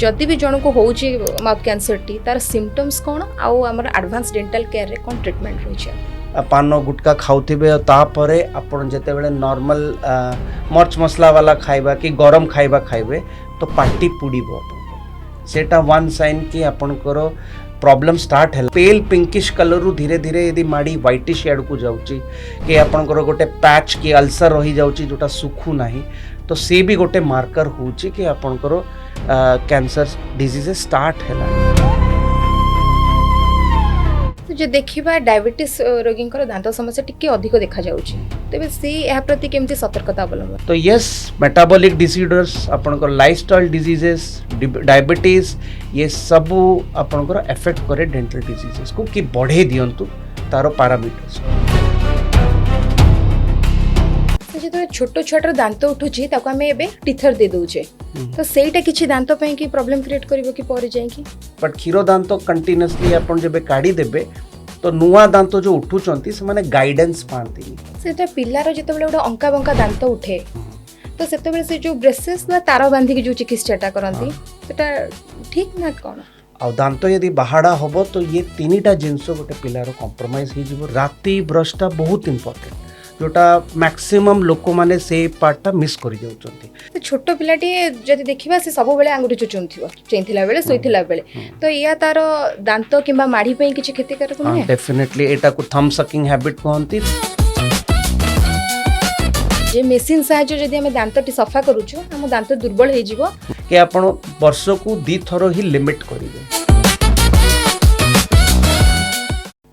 जदि भी जन को होउची माउथ कैंसर टी तार सिम्पटम्स कौन आउ हमर एडवांस डेंटल केयर रे कौन ट्रीटमेंट होउची पान गुटका खाऊे तापर आपड़ जिते बड़े नॉर्मल मर्च मसला वाला खाइबा कि गरम खाइबा खाइबे तो पार्टी पुड़ीबो सेटा वन साइन कि आपणकर प्रॉब्लम स्टार्ट है पेल पिंकिश कलर रु धीरे धीरे यदि माड़ी व्हाइटिश एड को जाउची कि आपणकर गोटे पैच कि अल्सर रही जाउची जोटा सुखु नाही तो से भी गोटे मार्कर होउची कि आपणकर कैंसर डिजीज स्टार्ट है। जो देखा डायबिटीज रोगी दांत समस्या टिके अधिक देखा जाउची तेबे से या प्रति केमती सतर्कता अवलंबन तो यस मेटाबॉलिक डिसऑर्डर्स आपनकर लाइफस्टाइल डिजीजेस डायबिटीज ये सब आपनकर इफेक्ट करे डेंटल डिजीजेस को कि बढ़े दियंतु तारो पैरामीटर्स जो छोट छुआटर दांत उठुची ताको हमें एबे टीथर दे दोचे तो सेटा किछि दांत पे की प्रॉब्लम क्रिएट करिवो कि पर जाय की बट क्षीर दांत कंटिन्यूअसली आपण जेबे काढी देबे तो नुआ दांत जो उठुचंती से माने गाइडेंस पांती सेटा पिल्लार जेते बेले ओडा अंका बंका दांत उठे तो सेते बेले से जो ब्रेसेस ना तार बांधी के जो चिकित्साटा करंती सेटा ठीक ना कोन आ दांत यदि बाहाड़ा होबो तो ये तीनटा जिंस गोटे पिल्लार कंप्रोमाइज ही जीवो राती ब्रशटा बहुत इंपोर्टेंट जोटा मैक्सिमम लोक माने से पार्टटा मिस करि जाउचंती छोट पिलाटी जदि देखिबा से सब बेले आंगुठी चुचुंथिबो चेंथिला बेले सोइथिला बेले तो या तार दांत किंबा माड़ी पे किछि क्षतिकारक नै डेफिनेटली एटा को थंब सकिंग हैबिट कहंती जे मशीन साहाय्य जदि हम दांतटी सफा करूछु हम दांत दुर्बल हे जीवो कि आपण वर्ष को 2 थरो ही लिमिट करिवे।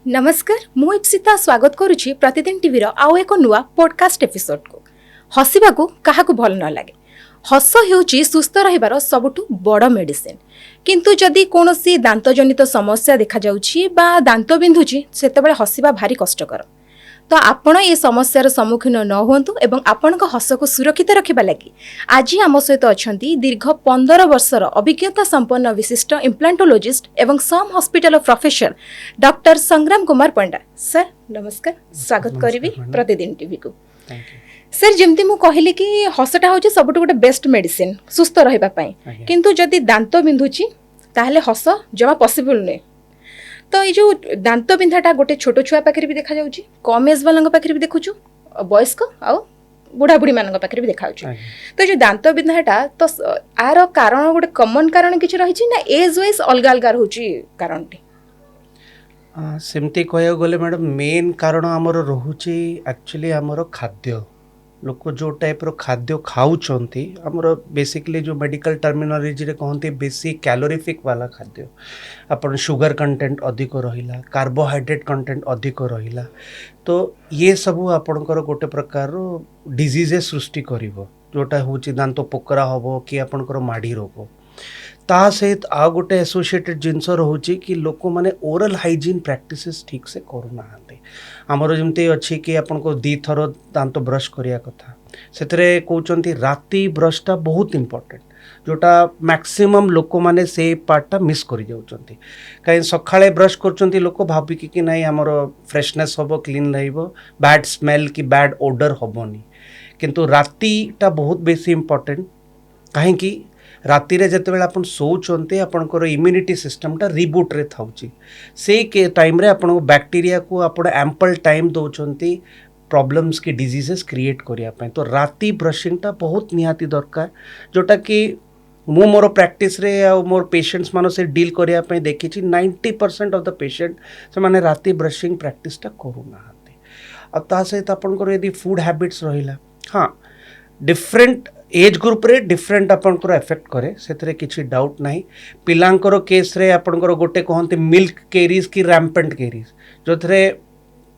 नमस्कार मु इप्सिता स्वागत करुछि प्रतिदिन टीवी रो आउ एको नुआ पॉडकास्ट एपिसोड को हसिबा को काहा को भल न लागे हस हेउछि सुस्थ रहिबार सबुठु बड़ मेडिसिन किंतु जदि कोनोसी दांत जनित समस्या देखा जाउछि बा दांत बिंधुछि सेतबेले हसिबा भारी कष्टकर तो आपण ये समस्यार सम्मुखीन न हुंतु एवं आपणक हस को सुरक्षित रखिबा लागि आज आम सहित अछंती दीर्घ 15 वर्षर अभिज्ञता संपन्न विशिष्ट इम्प्लांटोलॉजिस्ट एवं सम हॉस्पिटल ऑफ प्रोफेसर डॉक्टर संग्राम कुमार पंडा सर नमस्कार स्वागत करिवि प्रतिदिन टीवी को सर जेमती मु कहली कि हसटा होची सबटु गोटे बेस्ट मेडिसिन सुस्थ रहिबा पई किंतु जदि दांत बिंधुची ताहले हस जमा पॉसिबल नै तो ये जो दांत बिंधाटा गोटे छोट छुआ पाखे भी देखा जाउची कम एज वाला पाखे भी देखुछु वयस्क आ बुढ़ा बुढ़ी मान पाखे भी देखा तो जो दांत बिंधाटा तो आर कारण गोटे कॉमन कारण किछ रही ना एज वाइज अलग अलग होची कारणटी सेमती कह गले मैडम मेन कारण आमर रोचे एक्चुअली आमर खाद्य लोक जो टाइप रो खाद्य खाऊचंती आमर बेसिकली जो मेडिकल टर्मिनोलॉजी रे कहते बेसी कैलोरीफिक वाला खाद्य अपन शुगर कंटेंट अधिक रहिला कार्बोहाइड्रेट कंटेंट अधिक रहिला तो ये सब आपणकर गोटे प्रकार डिजीजे सृष्टि करिवो जोटा होची दांत पोकरा होबो कि आपणकर माढ़ी रोग ता सहित आ गोटे एसोसिएटेड जिनस रोचे कि लोक माने ओरल हाइजीन प्रैक्टिसेस ठीक से करूना आमर जमती अच्छी कि आपन को 2 थर दांत ब्रश करिया कथा सेतरे कहउचंती राती ब्रशटा बहुत इंपोर्टेंट जोटा मैक्सिमम लोक माने से पार्टटा मिस करि जाउचंती काई सखाळे ब्रश करचंती लोक भाबी कि नाही हमर फ्रेशनेस होबो क्लीन रहइबो बैड स्मेल कि बैड ओडर होबोनी किंतु रातीटा बहुत बेसी इंपोर्टेंट काहे कि राति रे जते बेला अपन सोचंते आपनकर इम्यूनिटी सिस्टमटा रिबूट रे थाउची से के टाइम रे आपन बैक्टीरिया को आपण एम्पल टाइम दोचंती प्रॉब्लम्स की डिजीजेस क्रिएट करिया पय तो राति ब्रशिंगटा बहुत निहाती दरकार जोटा कि मु मोर प्रैक्टिस रे आ मोर पेशेंट्स मानो से डील करिया पय देखिछि 90% ऑफ द पेशेंट से माने राति ब्रशिंग प्रैक्टिसटा करूना हाते आ ता सहित आपनकर यदि फूड हैबिट्स रहिला हां डिफरेंट एज ग्रुप रे डिफरेंट आपनकर इफेक्ट करे सेतरे किछि डाउट नाही पिलांकर केस रे आपनकर गोटे कहंते मिल्क केरीज की रैम्पेंट केरीज जोथरे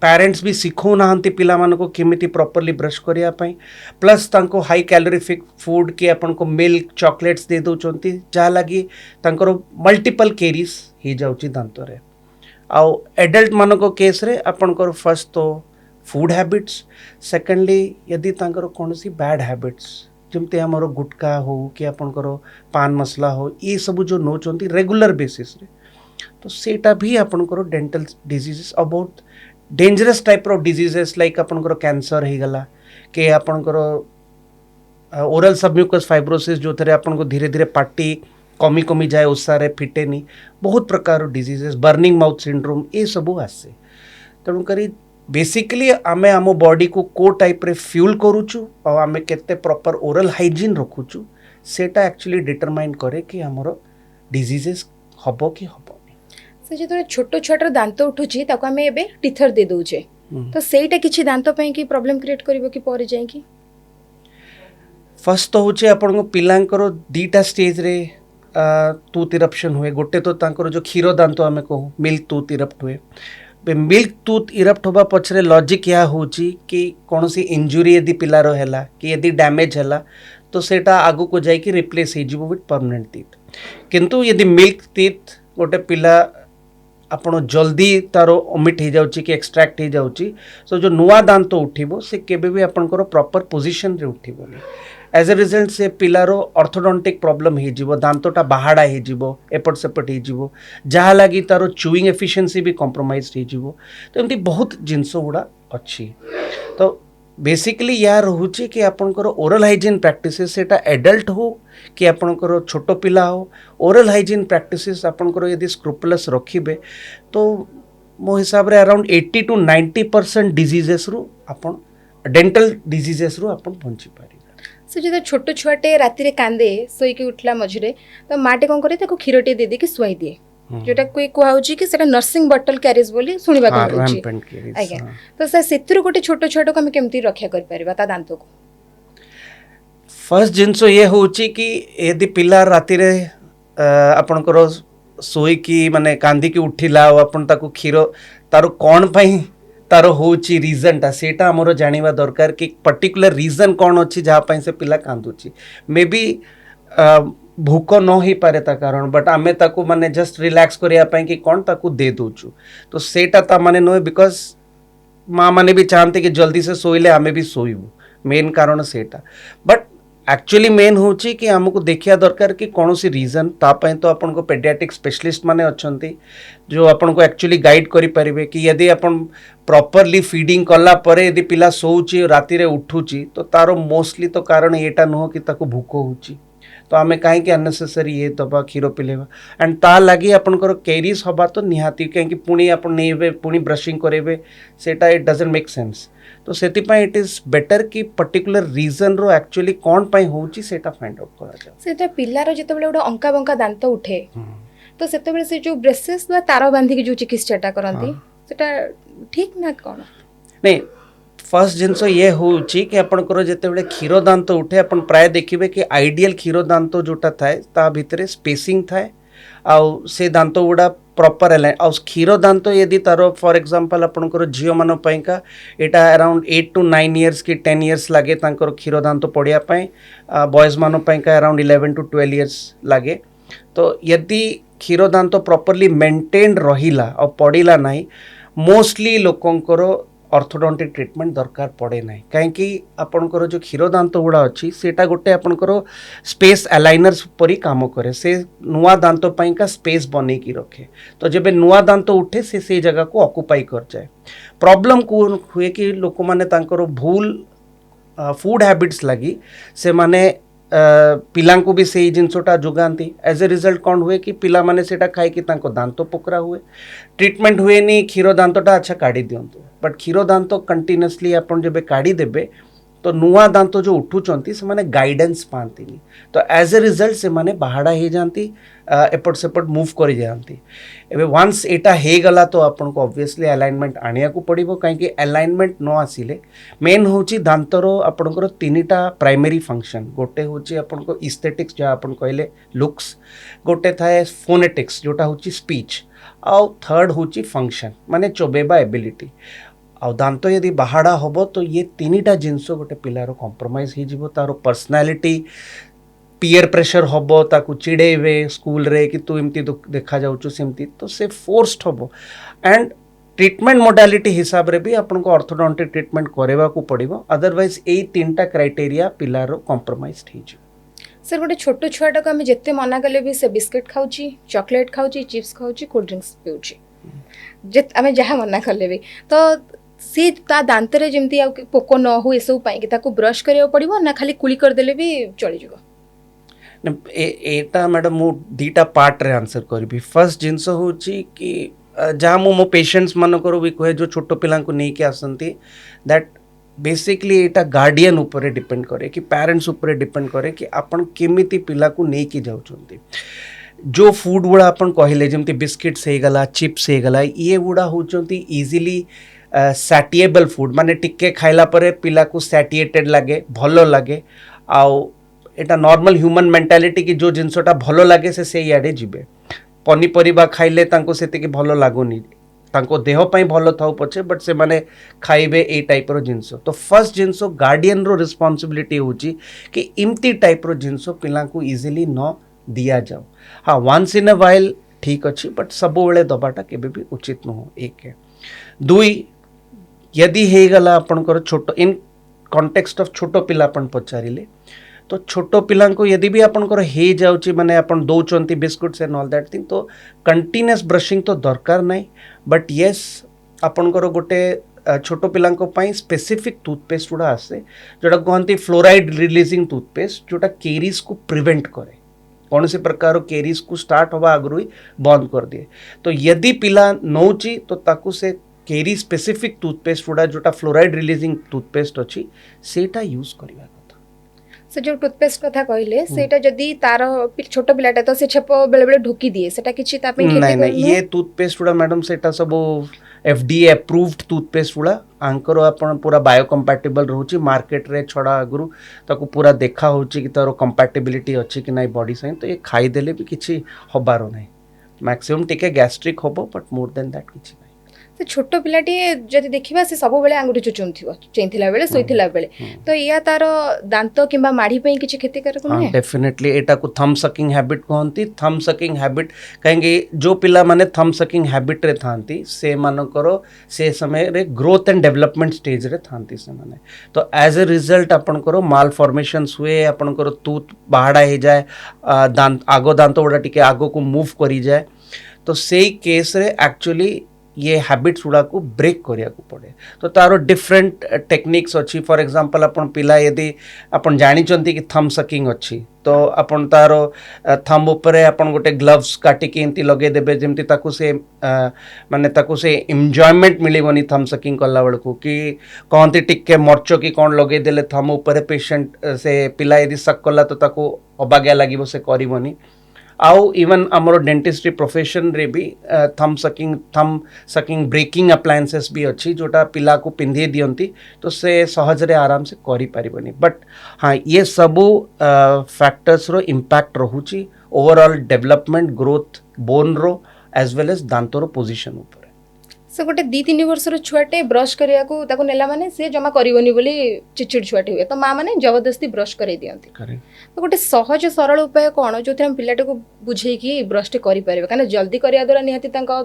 पेरेंट्स भी सिखो नाहंती पिला मान को केमिति प्रॉपर्ली ब्रश करिया पई प्लस तांको हाई कैलोरीफिक फूड के आपनको मिल्क चॉकलेट्स दे दोचंती जा लगी तांकर मल्टीपल केरीज ही जाउची दांत रे आ एडल्ट मान को केस रे आपनकर फर्स्ट तो फूड हैबिट्स सेकेंडली यदि तांकर कोनसी बैड हैबिट्स जमते आमर गुटका हो कि आपनकर पान मसला हो ये सब जो नौचंती रेगुलर बेसिस रे तो सेटा भी आपनकर dental diseases about dangerous type of diseases like आपनकर कैंसर ही गला कि आपनकर ओरल सबम्यूकस फाइब्रोसिस जो थरे आपनको धीरे धीरे पार्टी कमी कमी जाए ओसारे फिटेनी बहुत प्रकार डिजीजेस बर्निंग माउथ सिंड्रोम ये सब आसे तेणुक बेसिकली आमे आम बॉडी को टाइप रे फ्यूल करूचु और आमे केते प्रॉपर ओरल हाइजीन रखुचु सेटा एक्चुअली डिटरमाइन करे कि हमरो डिजीजेस हबो कि हबोनी से जो छोट छुआटर दांत उठुची ताको आमे एबे टीथर दे दोचे तो सेटा किछि दांत पई की प्रॉब्लम क्रिएट करिवो कि पर जाय कि फर्स्ट तो होचे आपन को पिलांकर दीटा स्टेज रे टूथ इरप्शन हुए गोटे तो तांकर जो क्षीर दांत आमे कहू मिल्क टूथ इरप्ट हुए मिल्क टूथ इरप्ट होबा पछरे लॉजिक या होची कि कोनोसी इंजुरी यदि पिलार हैला कि यदि डैमेज हैला तो सेटा आगु को जाई कि रिप्लेस हे जिवो विथ परमानेंट टीथ किंतु यदि मिल्क टीथ गोटे पिला आपण जल्दी तार ओमिट हो जाउची कि एक्सट्रैक्ट हो जाउची सो जो नुआ दांत उठिबो से केबे भी आपनकर प्रॉपर पोजीशन रे उठिबोनी एज ए रिजल्ट से पिलार ऑर्थोडोंटिक प्रॉब्लम हो जिवो दांतटा बाहाड़ा हो जिवो एपट सेपट हो जिवो जहाँ लगी तार चुईंग एफिशिएंसी भी कॉम्प्रोमाइज हो जिवो तो एमती बहुत जिनस गुड़ा अच्छी तो बेसिकली या रोचे कि आपनकर ओरल हाइजीन प्रैक्टिसेस सेटा एडल्ट हो कि आपनकर छोट पिला हो ओरल हाइजीन प्रैक्टिसेस आपनकर यदि स्क्रूपुलस रखिबे तो मो हिसाब रे अराउंड 80 to 90% डिजीजेस रु आपन डेंटल डिजीजेस रु आपन बंची पारि से जो छोट छुआटे राति रे कांदे सोई के उठला मझरे तो माटे कोन करे ताको खीरटे दे दे कि सुई दिए जोटा कोई कहउची कि सेटा नर्सिंग बॉटल कैरेज बोली सुनिबा को मिलुची आज्ञा तो से सेतिरु गोटे छोट छोट को हम केमती रक्षा कर परबा ता दांत को फर्स्ट जिनसो ये होची कि यदि पिला राति रे आपनकर सोई की माने कांदी की उठिला और आपन ताको खीर तारो कोन पई तारो होची रीजन ता सेटा हमरो जानिबा दरकार कि पर्टिकुलर रीजन कोन अछि जहा पई से पिला कांदुची मे बी भूक न हो पारे ता कारण बट आमे ताको माने जस्ट रिलैक्स करिया पई कि कोन ताको दे दोचु तो सेटा ता माने नो बिकॉज माँ माने भी चाहते कि जल्दी से सोइले आमे भी सोइबु मेन कारण सेटा बट एक्चुअली मेन होची कि हमको देखिया दरकार कि कौन सी रीजन ता पई तो अपन को पेडियाट्रिक स्पेशलिस्ट माने अछंती जो अपन को एक्चुअली गाइड करि परिबे कि यदि अपन प्रॉपरली फीडिंग कला परे यदि पिला सोउची राति रे उठुची तो तारो मोस्टली तो कारण एटा न हो कि ताको भूख होची तो आमे काहे कि अननेसेसरी ये दबा क्षीर पिलेबा एंड ता लागि आपनकर कैरीज हबा तो निहाती काहे कि पुणी अपन नेबे पुणी ब्रशिंग करेबे सेटा इट डजंट मेक सेंस तो सेति पई इट इज बेटर कि पर्टिकुलर रीजन रो एक्चुअली कोन पई होची सेटा फाइंड आउट करा जा सेटा पिल्लार जते बेले ओडा अंका बंका दांत उठे तो सेते बेले से जो ब्रेसेस बा तार बांधी के जो चिकित्साटा करंती सेटा ठीक ना कोन नहीं फर्स्ट जिनस ये होची कि आपनकर जते बेले क्षीर दांत उठे अपन प्राय देखिबे कि आइडियल क्षीर दांत जोटा थाए ता भितरे स्पेसिंग थाए आ से दांत गुड़ा प्रॉपर अलाइन आ क्षीर दांत यदि तार फॉर एग्जांपल आपनकर झियो मान पईका एटा अराउंड 8 to 9 इयर्स कि 10 इयर्स लागे तांकर क्षीर दांत पड़िया पई बॉयज मान पईका अराउंड 11 to 12 इयर्स लागे तो यदि क्षीर दांत प्रॉपरली मेंटेन रहिला और पड़िला नाही मोस्टली लोकंकर ऑर्थोडोंटिक ट्रीटमेंट दरकार पड़े ना कहीं आपनकर जो क्षीर दांत गुड़ा अच्छी सेटा गोटे आपनकर स्पेस अलाइनर्स परी काम करे से नुआ दांत का स्पेस बने की रखे तो जब नुआ दांत उठे से जगह को ऑक्युपाई कर जाए प्रॉब्लम को हुए कि लोक माने तांकर भूल फूड हैबिट्स लगी से माने पिलांको भी सही जिनसटा जोगाती एज ए रिजल्ट कौन हुए कि पिला माने सेटा खाई कि तांको दांत पोकरा हुए ट्रीटमेंट हुए नहीं क्षीर दांतटा अच्छा काढ़ी दिंतु बट क्षीर दांत कंटिन्यूअसली आपन जब काढ़ी देबे तो नुआ दांत जो उठुचंती से माने गाइडेंस पाती तो एज ए रिजल्ट से माने बाहाड़ा हो जाती एपट सेपट मूव कर जाती एबे वंस एटा हे गला तो आपन को ऑब्वियसली अलाइनमेंट आनिया को पड़िबो काहे अलाइनमेंट न आसिले मेन होची दांतर आपनकर तीनटा प्राइमरी फंक्शन गोटे होची आपन को एस्थेटिक्स जो आपन कहले लुक्स गोटे थाए फोनेटिक्स जोटा होची स्पीच आ थर्ड होची फंक्शन माने चोबेबा एबिलिटी आ दांत यदि बाहाड़ा होबो तो ये तीनटा जिनस गोटे पिलार कॉम्प्रोमाइज हो जिवो तारो पर्सनालिटी पीयर प्रेशर होबो ताकू चिड़ेबे स्कूल रे कि तू एमती देखा जाउछु सेमती तो से फोर्स्ड होबो एंड ट्रीटमेंट मोडालिटी हिसाब रे भी आपन को ऑर्थोडोंटिक ट्रीटमेंट करेवा को पड़िबो अदरवाइज ए तीनटा क्राइटेरिया पिलार कॉम्प्रोमाइज हो जिवो सर गोटे छोट छुआटा को आम जिते मना कले भी से बिस्किट खाऊची चॉकलेट खाऊची चिप्स खाऊची कोल्ड ड्रिंक्स पिऊची आम जहाँ मना कले भी तो सी ता दांत रे जेमती आ पोको न हो एसबू पाई कि ताको ब्रश करिया पड़िबो ना खाली कुली कर देले भी चली जिवो एटा मैडम मु दीटा पार्ट रे आंसर करी फर्स्ट जिनस होची कि जहाँ मो पेशेंट्स मानकर भी कहे जो छोट पिला नहीं कि आसती दैट बेसिकली एटा गार्डियन ऊपर डिपेंड करे कि पेरेंट्स ऊपर डिपेंड करे कि आपण केमिति पिला को नहीं कि जाउछंती जो फूड गुड़ा अपन कहले जमती बिस्किट्स हो गला चिप्स हो गला ये गुड़ा होचंती इजीली सैटिएबल फूड माने टिके खाइला परे पिला को सैटिएटेड लगे भलो लगे आउ एटा नॉर्मल ह्यूमन मेंटालिटी कि जो जिनसटा भलो लगे से याडे जिबे पनीपरिबा खाइले तांको सेतिके भलो लागोनी तांको देह पई भलो थाउ पछे बट से माने खाइबे ए टाइप रो जिंसो तो फर्स्ट जिंसो गार्डियन रो रिस्पांसिबिलिटी होची कि इमती टाइप रो जिंसो पिला को इजीली न दिया जाओ हाँ वंस इन अ वाइल ठीक अच्छी बट सब बेले दबाटा केबे भी उचित नुह एक है दुई यदि हे गला आपनकर छोट इन कॉन्टेक्स्ट ऑफ छोटो पिला अपन पचारिले तो छोटो पिला को यदि भी आपनकर हे जाउची माने अपन दौचंती biscuits and all that thing तो कंटिन्यूअस ब्रशिंग तो दरकार नहीं बट येस आपनकर गोटे छोटो पिला स्पेसिफिक टूथपेस्ट गुड़ा आसे जोटा कहती फ्लोराइड रिलीजिंग टूथपेस्ट जोटा केरीज को प्रिवेंट करे कौन से प्रकार केरीज को स्टार्ट हवा आगु ही बंद कर दिए तो यदि पिला नौची तो ताकू से केरी स्पेसिफिक टूथपेस्ट गुड़ा जोटा फ्लोराइड रिलीजिंग टूथपेस्ट अच्छी सेटा यूज करवा से जो टूथपेस्ट कथा कहले सेटा जदी तार छोट पिलाटा तो से छेप बेले बेले ढोकी दिए सेटा किछि ता पे नहीं नहीं ये टूथपेस्ट गुड़ा मैडम सेटा सब FDA अप्रूव्ड टूथपेस्ट गुड़ा आंकर आपण पूरा बायोकम्पैटिबल रहउची मार्केट रे छड़ा आगुरु ताको पूरा देखा होची कि तारो कंपैटिबिलिटी अच्छी कि नहीं बॉडी साइन तो ये खाई देले भी किछि हबारो नहीं मैक्सिमम टिके गैस्ट्रिक होबो बट मोर देन दैट किछि नहीं से छोट पिलाटी जदि देखिबा से सब बेले आंगुठी चुचुंथिबो चेंथिला बेले सोइथिला बेले तो या तार दांत किंबा माढ़ी पे किछि क्षतिकारक नहीं डेफिनेटली एटा को थम सकिंग हैबिट कहंती थम सकिंग हैबिट कहेंगे जो पिला माने थम सकिंग हैबिट रे थांती से मानकर से समय रे ग्रोथ एंड डेवलपमेंट स्टेज रे थांती से माने तो एज ए रिजल्ट आपनकर माल फॉर्मेशंस हुए आपनकर टूथ बाहड़ा हे जाए दांत आगो दांत गुड़ा टिके आगो को मूव करी जाए तो से केस रे एक्चुअली ये हैबिट्स गुड़ा को ब्रेक करिया को पड़े तो तारो डिफरेंट टेक्निक्स अच्छी फॉर एग्जांपल अपन पिला यदि अपन जानी चंती कि थम सकिंग अच्छी तो अपन तारो थम ऊपर अपन गोटे ग्लव्स काटिकी एमती लगे देबे जेमती ताकू से माने ताकू से एन्जॉयमेंट मिलिबनी थम सकिंग कला बेलू कि कहती टिके मर्च कि कौन लगे देले थम ऊपर पेशेंट से पिला यदि सक कला तो ताकू अबाग्या लागिबो से करिवनी आउ इवन आमर डेंटिस्ट्री प्रोफेशन रे भी थम सकिंग ब्रेकिंग अप्लायंसेस भी अच्छी जोटा पिला को पिंधे दियंती तो से सहज रे आराम से करि परिबनी बट हाँ ये सबू फैक्टर्स रो इम्पैक्ट रहुची ओवरऑल डेवलपमेंट ग्रोथ बोन रो एज वेल एज दांत रो पोजिशन ऊपर से गोटे 2-3 वर्षर छुआटे ब्रश करिया को ताको नेला माने से जमा करिवनी बोली चिचिड छुआटे हुए तो माँ माने जबरदस्ती ब्रश करे दियंती तो गोटे सहज सरल उपाय कोन जो हम पिलाटे को बुझे कि ब्रश टे करि परिबे काना जल्दी करिया द्वारा निहाती तांका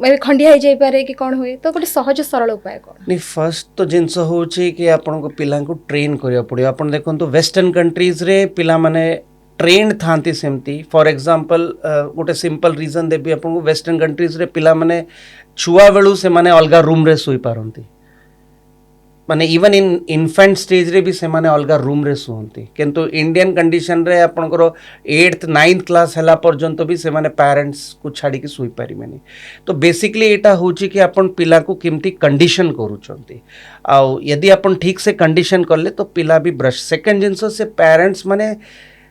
मेरे खंडिया हो जाई पारे कि कोन होए तो गोटे सहज सरल उपाय कोन नहीं फर्स्ट तो जिनस होची कि आपन को पिला को ट्रेन करिया पड़ियो आपन देखन तो वेस्टर्न कंट्रीज रे पिला माने ट्रेन थांती सेमती फॉर एग्जांपल गोटे सिंपल रीजन देबी आपन को वेस्टर्न कंट्रीज रे पिला माने छुआ बेलू से माने अलगा रूम रे सोई पारंती माने इवन इन इन्फेंट स्टेज रे भी से माने अलगा रूम रे सोहंती किंतु इंडियन कंडीशन रे आपनकर 8th 9th क्लास हला पर्यंत भी से माने पेरेंट्स को छाड़ी के सोई पारिमेनी तो बेसिकली एटा होची कि अपन पिला को किमती कंडीशन करूचंती आ यदि अपन ठीक से कंडीशन करले तो पिला भी ब्रश सेकंड जिंस से पेरेंट्स माने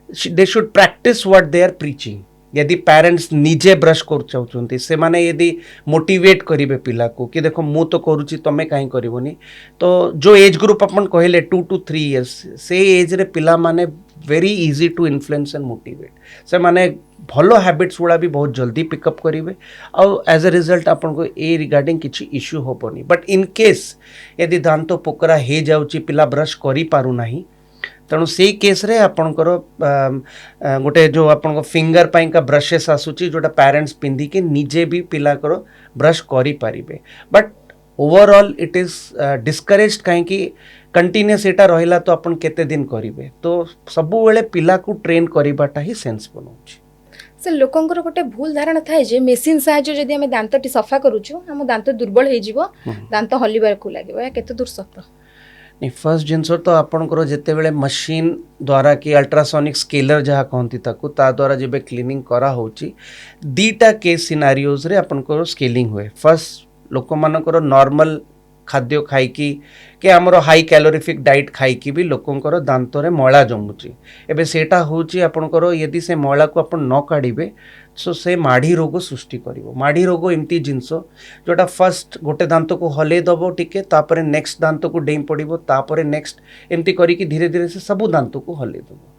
they should practice what they are preaching यदि पेरेंट्स निजे ब्रश कर चाहते से माने यदि मोटिवेट करेंगे पिला को कि देखो मु तो करुच्ची तुम कहीं करनी तो जो एज ग्रुप अपन कहले 2 to 3 years से एज रे पिला माने very easy to influence and motivate से माने भलो हैबिट्स गुड़ा भी बहुत जल्दी पिकअप करेंगे और एज ए रिजल्ट आपन को ए रिगार्डिंग किसी इश्यू होबनी बट इन केस यदि दांत पोकरा हे जाउची पिला ब्रश करि पारु नाही तेणु से केस रे आपणकर गोटे जो आपन फिंगर पाई का ब्रशेस आसूची जोटा पेरेंट्स पिंधि के निजे भी पिला कर ब्रश करि पारिबे but overall it is discouraged कहीं कंटिन्यूअस एटा रहिला तो अपन केते दिन करिवे तो सबु बेले पिला को ट्रेन करिबाटा ही सेंस बनउची से लोकंकर गोटे भूल धारणा थाए जे मेसिन साहाय्य जदि आमे दांतटी सफा करूछु हम दांत दुर्बल हे जिवो दांत हलिबार को लागिवो या केते दूर सत्य नहीं फर्स्ट जिनस तो आपणकर जितेबले मशीन द्वारा कि अल्ट्रासोनिक स्केलर जहाँ कहती ताकू ता द्वारा जब क्लीनिंग करा होची दीटा केस सिनारियोज रे आपणकर स्केलिंग हुए फर्स्ट लोक मानकर नॉर्मल खाद्य खाइकी कि आमर हाई कैलोरीफिक डाइट खाइकी भी लोकंकर दांतरे मयला जमुची एबे सेटा होची आपणकर यदि से मयला को आपण न काढ़िबे सो से माढ़ी रोग सृष्टि करिवो माढ़ी रोग एमती जिनस जोटा फर्स्ट गोटे दांत को हले दबो टिके तापरे नेक्स्ट दांत को डेई पड़िबो तापरे नेक्स्ट एमती करिकी धीरे धीरे से सब दांत को हले दबो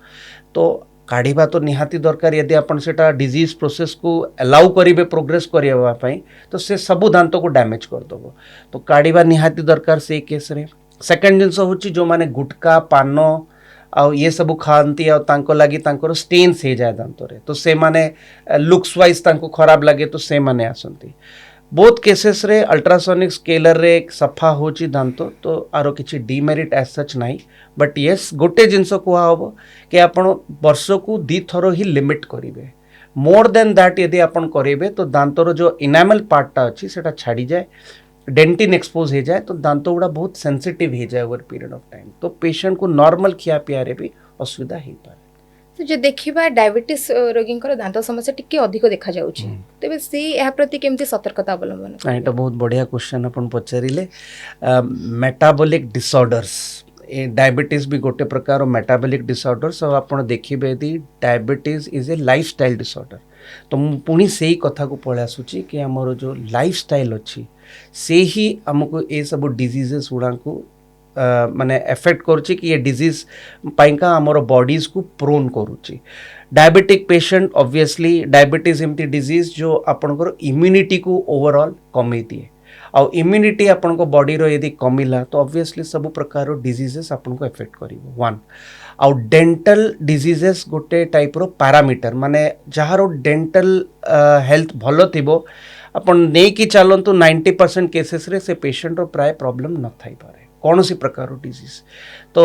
तो काढ़ा तो निहाती दरकार यदि अपन सेटा डिजीज प्रोसेस को अलाउ करेंगे प्रोग्रेस करने तो से सबू दांत को डैमेज करदेव तो काढ़ा निहाती दरकार से केस रे सेकेंड जिनस हूँ जो मैंने गुटका पान आउ ये सब खाती लगी स्टेन्स हो जाए दांत रे तो से माने लुक्स वाइज खराब लगे तो से माने आसंती बोथ केसेस रे अल्ट्रासोनिक स्केलर रे सफा होची दांत तो आरो किछि डिमेरिट एज सच नाही बट येस गोटे जिनस कुआ हबो कि आपण वर्ष को 2 थरो ही लिमिट करिवे मोर देन दैट यदि आपण करेबे तो दांतर जो इनामल पार्टटा अछि सेटा छाड़ी जाए डेंटिन एक्सपोज हो जाए तो दांत गुड़ा बहुत सेंसिटिव हो जाए ओवर पीरियड ऑफ टाइम तो पेशेंट को नॉर्मल खिया पिया रे भी असुविधा हो पाए तो जो देखिबा डायबिटीज रोगी दांत समस्या टिके अधिक देखा जाउछि तेबे से एहा प्रति केमती सतर्कता अवलंबन एटा बहुत बढ़िया क्वेश्चन अपन पचारिले मेटाबॉलिक डिसऑर्डर्स ए डायबिटीज भी गोटे प्रकार मेटाबॉलिक डिसऑर्डर्स और आपण देखिबे यदि diabetes is a lifestyle disorder तो पुणी से ही कथा को पळे आसुची कि हमर जो लाइफस्टाइल अछि से ही हमको ए सब डिजीजेस गुड़ा को माने एफेक्ट करुच्ची कि ये डिजीज पाइका आमर बॉडीज को प्रोन करुच्ची डायबिटिक पेशेंट ऑब्वियसली डायबिटीज एमती डिजीज जो आपनकर इम्यूनिटी को ओवरऑल कमे दिए आउ इम्यूनिटी आपन बॉडी रो यदि कमिला तो ऑब्वियसली सब प्रकार डिजीजेस आपन को एफेक्ट करिवो वन आउ डेंटल डिजीजेस गोटे टाइप रो पैरामीटर माने जहारो डेंटल हेल्थ भलो थिबो अपन नहीं कि चलतु 90% केसेस रे से पेशेंट रो प्राय प्रॉब्लम न थाई पारे कौन सी प्रकार डिजीज तो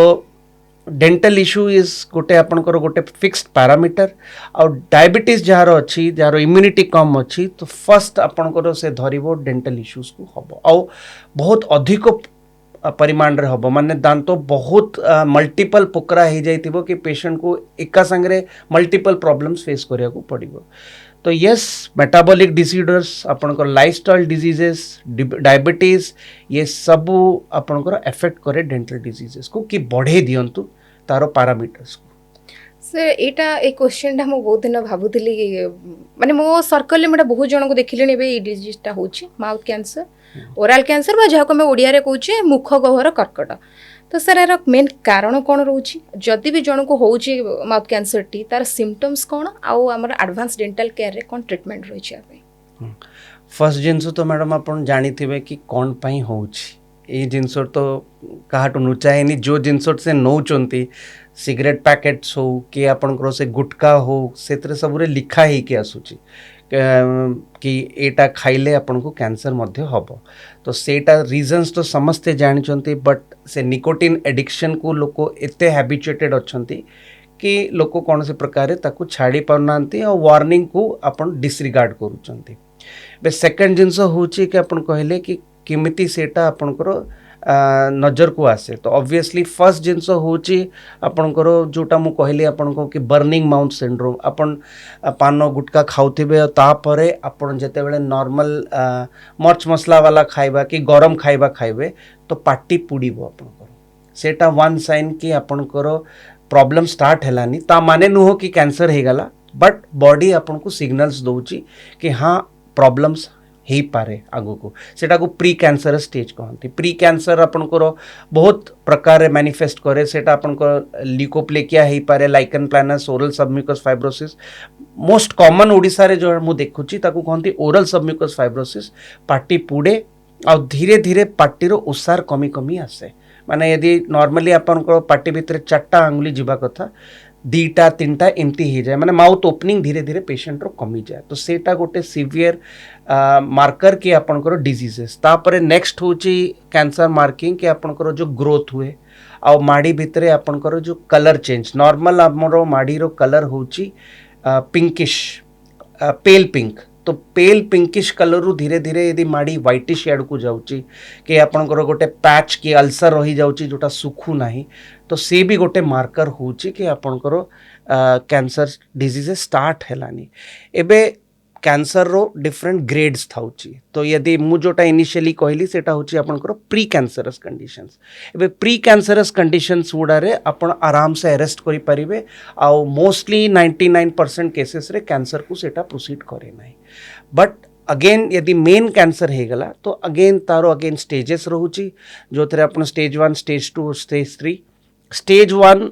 डेंटल इश्यू इज गोटे आपनकर गोटे फिक्स्ड पैरामीटर और डायबिटीज जार अच्छी जार इम्यूनिटी कम अच्छी तो फर्स्ट आपनकर से धरिबो डेंटल इश्यूज को हबो आउ बहुत अधिक परिमाण रे हबो माने दांत बहुत मल्टीपल पोकरा हो जाइतिबो कि पेशेंट को एका संगरे मल्टीपल प्रॉब्लम्स फेस करिया को पड़िबो तो यस मेटाबॉलिक डिसऑर्डर्स आपनकर लाइफस्टाइल डिजीजेस डायबिटीज ये सब आपनकर एफेक्ट करे डेंटल डिजीजेस को कि बढ़े दियंतु तारो पैरामीटर्स को सर एटा एक क्वेश्चन टा मो बहुत दिन भाबुतली माने मो सर्कल में बहुत जन को देखिले एबे ई डिजीज टा होची माउथ कैंसर ओरल कैंसर बा जहा को मैं ओडिया रे कहूची मुख गहर कर्कट तो सर यार मेन कारण कौन रोची जदि भी जन को होची माउथ कैंसर टी तार सिम्पटम्स कौन आउ हमर एडवांस डेंटल केयर रे कौन ट्रीटमेंट रोची आपे फर्स्ट जिनस तो मैडम आपण जानिथिबे कि कौन पई होची ए जिनस तो काहाटु नुचाएनी जो जिनस से नौचंती सिगरेट पैकेट्स हो कि आपनकर से गुटका हो सेतरे सबरे लिखा ही के आसुची कि एटा खाइले आपन को कैंसर मध्य हबो तो सेटा रीजंस तो समस्ते जानिचंती बट से निकोटिन एडिक्शन को लोक एते हैबिचुएटेड अछंती कि लोक कौन से प्रकार ताकू छाड़ी पारनांती और वार्निंग को अपन डिसरिगार्ड करूचंती बे सेकंड जिनस होची कि अपन कहले कि किमिति सेटा आपनकर नजर को आसे तो ऑब्वियसली फर्स्ट जिनस होची आपनकर जोटा मु कहली आपनको कि बर्निंग माउथ सिंड्रोम अपन पान गुटका खाउथिबे और तापरे आपण जेतेबेले नॉर्मल मर्च मसला वाला खाइबा कि गरम खाइबा खाइबे तो पाटी पुड़ीबो आपनकर सेटा वन साइन कि आपनकर प्रॉब्लम स्टार्ट हेलानी ता माने नुहो कि कैंसर हे गला बट बॉडी आपनको सिग्नल्स दउची कि हां प्रॉब्लम्स ही पारे आगु को सेटा को प्री कैंसर स्टेज कहती प्री कैंसर आपनकर बहुत प्रकार मैनिफेस्ट करे सेटा आपनकर ल्यूकोप्लेकिया ही पारे lichen planus oral submucous fibrosis most common Odisha रे जो मु देखुची ताकू कहती ओरल सबम्यूकस फाइब्रोसिस पाटी पुड़े और धीरे धीरे पाटी रो उसार कमी कमी आसे माने यदि नॉर्मली आपनकर पाटी भितर 4टा आंगुली जीवा कथा 2टा 3टा एमती हो जाए माने माउथ ओपनिंग धीरे धीरे पेशेंट रो कमी जाए तो सेटा गोटे सीवियर मार्कर कि आपनकर डिजीजेस तापरे नेक्स्ट होची कैंसर मार्किंग कि आपनकर जो ग्रोथ हुए आ माड़ी भितरे आपनकर जो कलर चेंज नॉर्मल हमरो माड़ी रो कलर होची पिंकिश पेल पिंक तो पेल पिंकिश कलर रु धीरे धीरे यदि माड़ी व्हाइटिश आड़ को जाउची कि आपनकर गोटे पैच की अल्सर रही जाउची जोटा सुखु नाही तो से भी गोटे मार्कर होची कि आपनकर कैंसर डिजीज स्टार्ट हेलानी एबे कैंसर रो डिफरेंट ग्रेड्स थाउची तो यदि मु जोटा इनिशियली कहली सेटा होची आपनकर प्री कैंसरस कंडीशंस एबे प्री कैंसरस कंडीशंस गुडारे आपण आराम से अरेस्ट करि परिबे आ मोस्टली 99% केसेस रे कैंसर को सेटा प्रोसीड करे नाही बट अगेन यदि मेन कैंसर हे गला तो अगेन तारो अगेन स्टेजेस रहूची जो थरे आपण स्टेज 1 स्टेज 2 स्टेज 3 स्टेज 1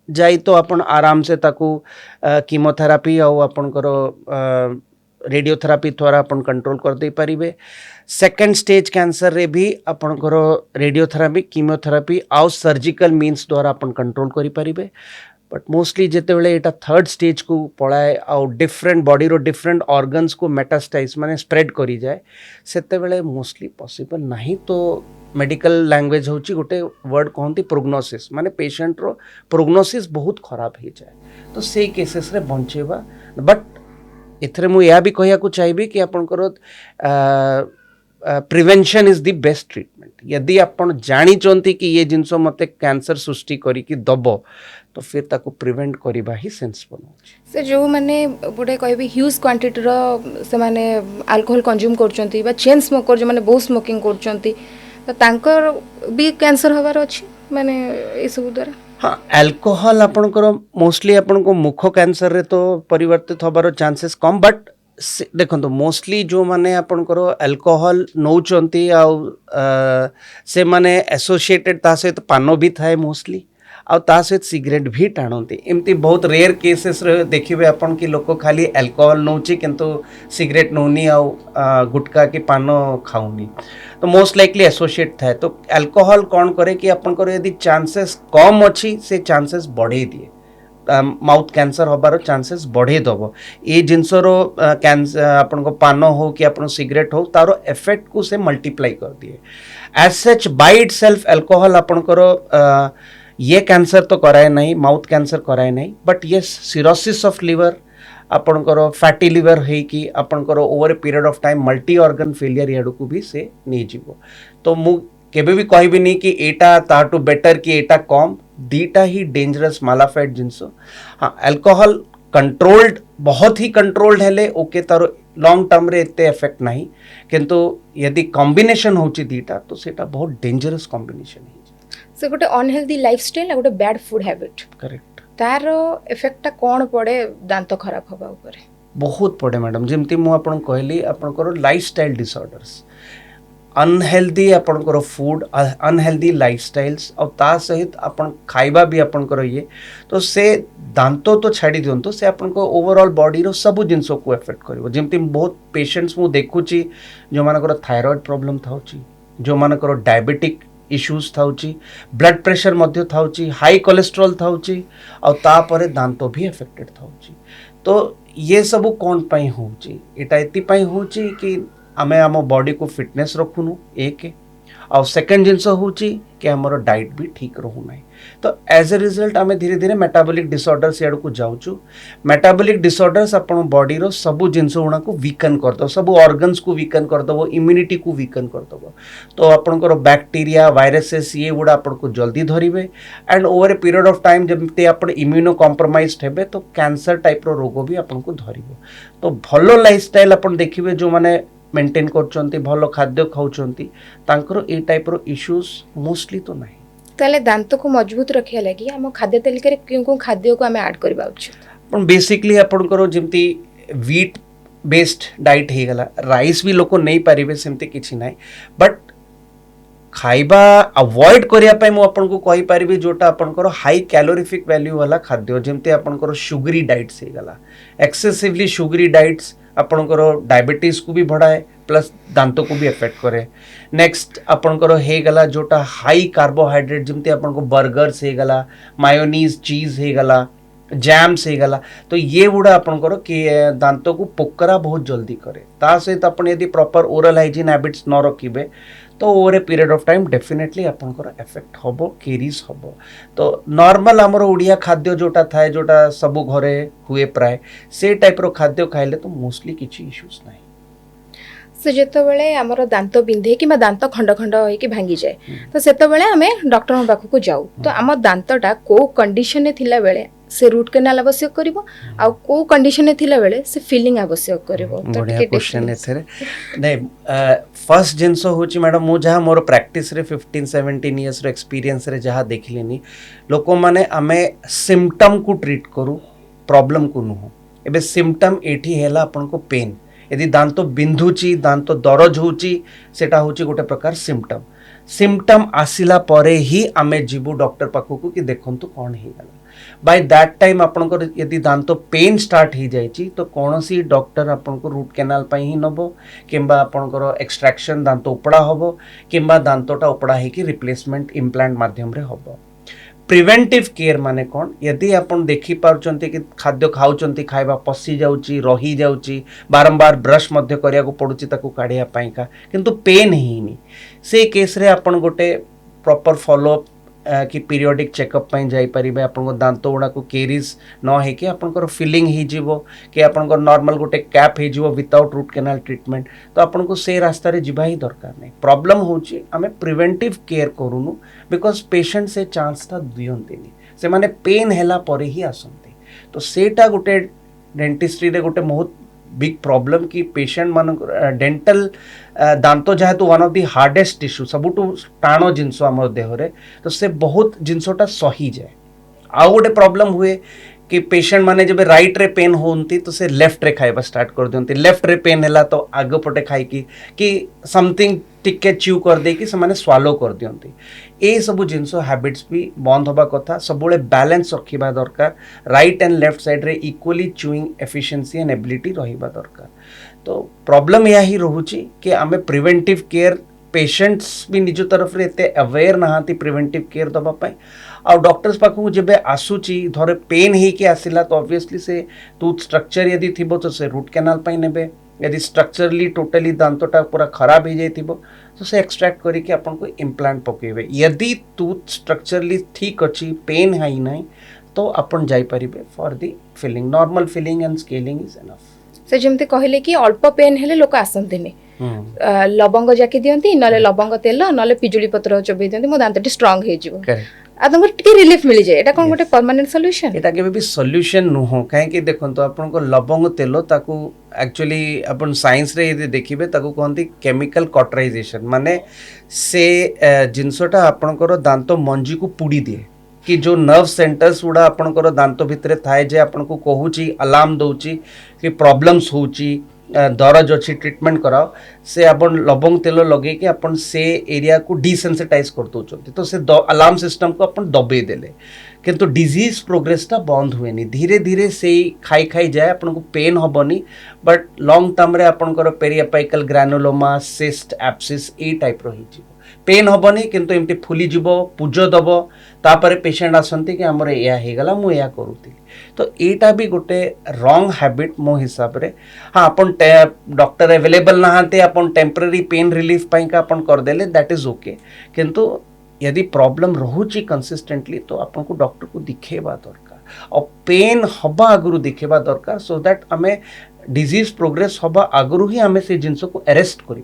जाई तो आपण आराम से ताकू कीमोथेरापी आ आपनकर रेडियोथेरापी द्वारा अपन कंट्रोल कर दे पारिबे सेकंड स्टेज कैंसर रे भी आपनकर रेडियोथेरापी कीमोथेरापी आउ सर्जिकल मीन्स द्वारा अपन कंट्रोल करि पारिबे बट मोस्टली जेते बेले एटा थर्ड स्टेज को पळाए आउ डिफरेंट बॉडी रो डिफरेंट ऑर्गन्स को मेटास्टाइज माने स्प्रेड करि जाए सेते बेले मोस्टली पॉसिबल नहीं तो मेडिकल लैंग्वेज होची गोटे वर्ड कहंती प्रोग्नोसिस माने पेशेंट रो प्रोग्नोसिस बहुत खराब हो जाए तो से केसेस रे बंचेबा बट एथरे मु या भी कहया को चाहिए कि आपनकर prevention is the best treatment यदि आपण जानी चंती कि ये जिनस मते कैंसर सृष्टि करी कि दबो तो फिर ताको प्रिवेंट करिबा ही सेंस बनौछि से जो माने गोटे कहबी ह्यूज क्वांटिटी रो से माने अल्कोहल कंज्यूम करचंती बा चेन स्मोकर जो माने बहुत स्मोकिंग करचंती तो तांकर भी कैंसर हवार अछि माने ए सब द्वारा हाँ अल्कोहल आपनकर मोस्टली आपन को मुख कैंसर रे तो परिवर्तित होबार चांसेस कम बट देखो तो मोस्टली जो माने आपनकर अल्कोहल नौचंती आ से माने एसोसिएटेड ता सहित पानो भी थाए मोस्टली आ ता सहित सिगरेट भी टाणती एमती बहुत रेयर केसेस रे देखिबे आपन कि लोक खाली अल्कोहल नौची किंतु सिगरेट नौनी आ गुटखा की पानो खाउनी तो मोस्ट लाइकली एसोसिएट थाए तो अल्कोहल कौन करे कि आपनकर यदि चांसेस कम अच्छी से चांसेस बढ़े दिए माउथ कैंसर होबार चांसेस बढ़े दब ये जिनसर कैंसर आपन को पान हो कि आपन सिगरेट हो तारो इफेक्ट को से मल्टीप्लाई कर दिए as such by itself alcohol आपनकर ये कैंसर तो कराए नहीं माउथ कैंसर कराए नहीं बट ये सिरोसिस ऑफ लिवर आपनकर फैटी लिवर है कि आपनकर over a period of time multi organ failure याडू को भी से नहीं जीवो तो मु केबे भी कहबी नहीं कि एटा ताटू बेटर कि एटा कम दीटा ही डेंजरस मालाफाइड जिनस हाँ अल्कोहल कंट्रोल्ड बहुत ही कंट्रोल्ड हेले ओके तारो लॉन्ग टर्म रे एते इफेक्ट नहीं किंतु यदि कॉम्बिनेशन होची दीटा तो सेटा बहुत डेंजरस कॉम्बिनेशन है से गोटे अनहेल्दी लाइफस्टाइल गोटे बैड फूड हैबिट करेक्ट तार इफेक्ट कौन पड़े दांत खराब हवा ऊपर बहुत पड़े मैडम जमती मु आपन कहली आपनकर लाइफस्टाइल डिसऑर्डर्स अनहेल्दी आपनकर फूड अनहेल्दी लाइफस्टाइल्स और ता सहित अपन खाइबा भी आपनकर ये तो से दांतो तो छाड़ी दियंतो से आपनको ओवरऑल बॉडी रो सब जिंस को इफेक्ट करिवो जेमती बहुत पेशेंट्स मु देखुची जो मानकर थायराइड प्रॉब्लम थाउची जो मानकर डायबिटिक इश्यूज थाउची ब्लड प्रेशर मध्य थाउची हाई कोलेस्ट्रॉल थाउची और तापरे दांतो भी अफेक्टेड थाउची तो ये सब कौन पाई होची एटा एति पाई होची कि आमे आम बॉडी को फिटनेस रखुनु एक और सेकंड जिनस होची कि हमर डाइट भी ठीक रहू नाही तो एज ए रिजल्ट आमे धीरे धीरे मेटाबॉलिक डिसऑर्डर्स याड को जाउचु मेटाबॉलिक डिसऑर्डर्स अपन बॉडी रो सब जिनस उणा को वीकन कर दो सब ऑर्गन्स को वीकन कर दो इम्यूनिटी को वीकन कर दो तो आपनकर बैक्टीरिया वायरसेस ये गुड़ा अपन को जल्दी धरिबे and over a period of time जब आपण इम्यूनो कॉम्प्रोमाइज्ड हेबे तो कैंसर टाइप रो रोग भी अपन को धरिबो तो भलो लाइफस्टाइल अपन देखिबे जो माने मेंटेन करचंती भलो खाद्य खाउचंती तांकर ए टाइप रो इश्यूज मोस्टली तो नाही ताले दांत को मजबूत रखिया लागि हम खाद्य तालिका रे कोन खाद्य को हमें ऐड करबा उचित पण बेसिकली आपण करो जेमती व्हीट बेस्ड डाइट हे गला राइस भी लोक नहीं पारिबे सेमते किछि नाही बट खाइबा अवॉइड करिया पय मु आपन को कहि पारिबे जोटा आपन करो हाई कैलोरीफिक वैल्यू वाला खाद्य जेमते आपन करो शुगरी डाइट्स हे गला एक्सेसिवली शुगरी डाइट्स आपनकर डायबिटीज को भी बढ़ाए प्लस दांतों को भी इफेक्ट करे नेक्स्ट आपनकर हे गला जोटा हाई कार्बोहाइड्रेट जमते आपन को बर्गर्स हे गला मायोनीज चीज हे गला जैम्स हो गला तो ये गुड़ा आपंकर कि दांत को पोकरा बहुत जल्दी करे ता सहित आपण यदि प्रॉपर ओरल हाइजीन हैबिट्स न रखिबे तो over a period of time definitely आपंकर इफेक्ट हबो केरीज हबो तो नॉर्मल हमर ओडिया खाद्य जोटा थाए जोटा सब घरे हुए प्राय से टाइप रो खाद्य खाइले तो मोस्टली किछि इश्यूज नाही से जेतबेले हमर दांत बिंधे कि दांत खंड खंड होइकि भांगी जाए तो सेतबेले आमे डॉक्टर पाखक जाऊ तो आम दांतटा को कंडीशन थिला बेले से रूट केनाल आवश्यक करिवो आ को कंडीशन थिला बेले से फिलिंग आवश्यक करिवो तो बढ़िया टिके क्वेश्चन एथरे नहीं फर्स्ट जिनस होची मैडम मु जहा मोर प्रैक्टिस रे 15-17 इयर्स रो एक्सपीरियंस रे जहा देखलिनी लोक माने आमे सिम्पटम को ट्रीट करू प्रॉब्लम को नुहो एबे सिम्पटम एठी हेला आपन को पेन यदि दांत बिंधुची दांत दरज होची सेटा होची गोटे प्रकार सिम्पटम आसिला परे ही आमे जीवु डॉक्टर पाखकु कि देखंतु कोन हे गला बाय दैट टाइम आपनकर यदि दांत पेन स्टार्ट ही जाइची तो कौनसी डॉक्टर आपनको रूट कैनाल पाई ही नबो किंबा आपनकर एक्सट्रैक्शन दांत उपड़ा हबो किंबा दांतटा उपड़ा हे कि रिप्लेसमेंट इम्प्लांट माध्यम रे हबो प्रिवेंटिव केयर माने कौन यदि आपण देखि पारुचंती कि खाद्य खाउचंती खाइबा पसी जाउची रही जाउची बारंबार ब्रश मध्य करिया को पडुची ताकू काढिया पाई का किंतु पेन हिनी से केस रे आपण गोटे प्रॉपर फॉलो अप कि पीरियोडिक चेकअप पाई जाई परिबे आपन दांत गुडा को केरीज न हे कि आपन फिलिंग ही जीवो कि आपन नॉर्मल गोटे कैप ही जीवो विदाउट रूट कैनाल ट्रीटमेंट तो आपन को से रास्ता रे जिबा ही दरकार नहीं प्रॉब्लम होची हमें प्रिवेंटिव केयर करूनु बिकॉज पेशेंट से चांस ता दियंतिनी से माने पेन हेला परे ही आसंती तो सेटा गोटे डेंटिस्ट्री रे गोटे बहुत बिग प्रॉब्लम कि पेशेंट मान डेंटल दांत जेहेतु one of the hardest tissue सबुठु टाण जिनस आम देहरे तो से बहुत जिनसटा सही जाए आउ गोटे प्रॉब्लम हुए कि पेशेंट माने जब राइट रे पेन होती तो से लेफ्ट रे खाइबा स्टार्ट कर दियंती लेफ्ट रे पेन हैला तो आग पटे खाई कि समथिंग टिके च्यू कर दे कि से माने स्वालो कर दियंती ए सब जिनस हैबिट्स भी बंद होबा कथा सबुले बैलेंस रखिबा दरकार राइट एंड लेफ्ट साइड रे equally chewing efficiency and ability रहिबा दरकार तो प्रॉब्लम या ही रहुची कि आमे प्रिवेंटिव केयर पेशेंट्स भी निज तरफ रे एते अवेयर नहांती प्रिवेंटिव केयर दबा पाई आ डॉक्टर्स पाखु जेबे आसुची धरे पेन ही के आसिला तो ऑब्वियसली से टूथ स्ट्रक्चर यदि थिबो तो से रूट कैनाल पाई नेबे यदि स्ट्रक्चरली टोटली दांतटा पूरा खराब हो जाइथिबो तो से एक्सट्रैक्ट करी के आपन को इम्प्लांट पकेबे यदि टूथ स्ट्रक्चरली ठीक अछि पेन हाई नाही तो अपन जाई परिबे for the filling normal filling and scaling is enough से जेमते कहले कि अल्प पेन हेले लोक आसंतिनी लवंग जाके दियंती नले लवंग तेल नले पिजुली पत्र चोबे दियंती मो दांतटी स्ट्रांग हे जिवो आ तुमको टिके रिलीफ मिल जाए एटा कोन गोटे परमानेंट सॉल्यूशन एटा केबे भी सॉल्यूशन नु हो काहे कि देखंतो आपन को लवंग तेल ताकू एक्चुअली अपन साइंस रे यदि देखिबे ताकू कहंती केमिकल कॉटराइजेशन माने से जिंसटा आपन को दांत मंजी को पुडी दिए कि जो नर्व सेंटर्स गुड़ा आपन दांत भितर थाए जे आपन को कहूची अलार्म दउची कि प्रॉब्लम्स होची दरज अच्छी ट्रीटमेंट कराओ से अपन लवंग तेल लगे कि अपन से एरिया को डिसेंसिटाइज कर दउचंती तो से अलार्म सिस्टम को अपन दबे देले किंतु डिजीज प्रोग्रेसटा बंद हुएनी धीरे धीरे से खाई खाई जाए अपन को पेन हबनी बट लॉन्ग टर्म रे अपन पेरियापाइकल ग्रानुलोमा सिस्ट एप्सिस ए टाइप रही पेन हबनी किंतु एमती फुली जीव पूज दब तापर पेशेंट आसंती कि हमर या हे गला मु या करूती तो एटा भी गोटे रॉन्ग हैबिट मो हिसाब रे हाँ अपन डॉक्टर अवेलेबल नहाते अपन टेम्पररी पेन रिलीफ पाई का अपन कर देले दैट इज ओके किंतु यदि प्रॉब्लम रहुची कंसिस्टेंटली तो अपन को डॉक्टर को दिखेबा दरकार और पेन हबा आगुरु दिखेबा दरकार सो दैट हमें डिजीज प्रोग्रेस हबा आगुरु ही हमें से जिंस को अरेस्ट करि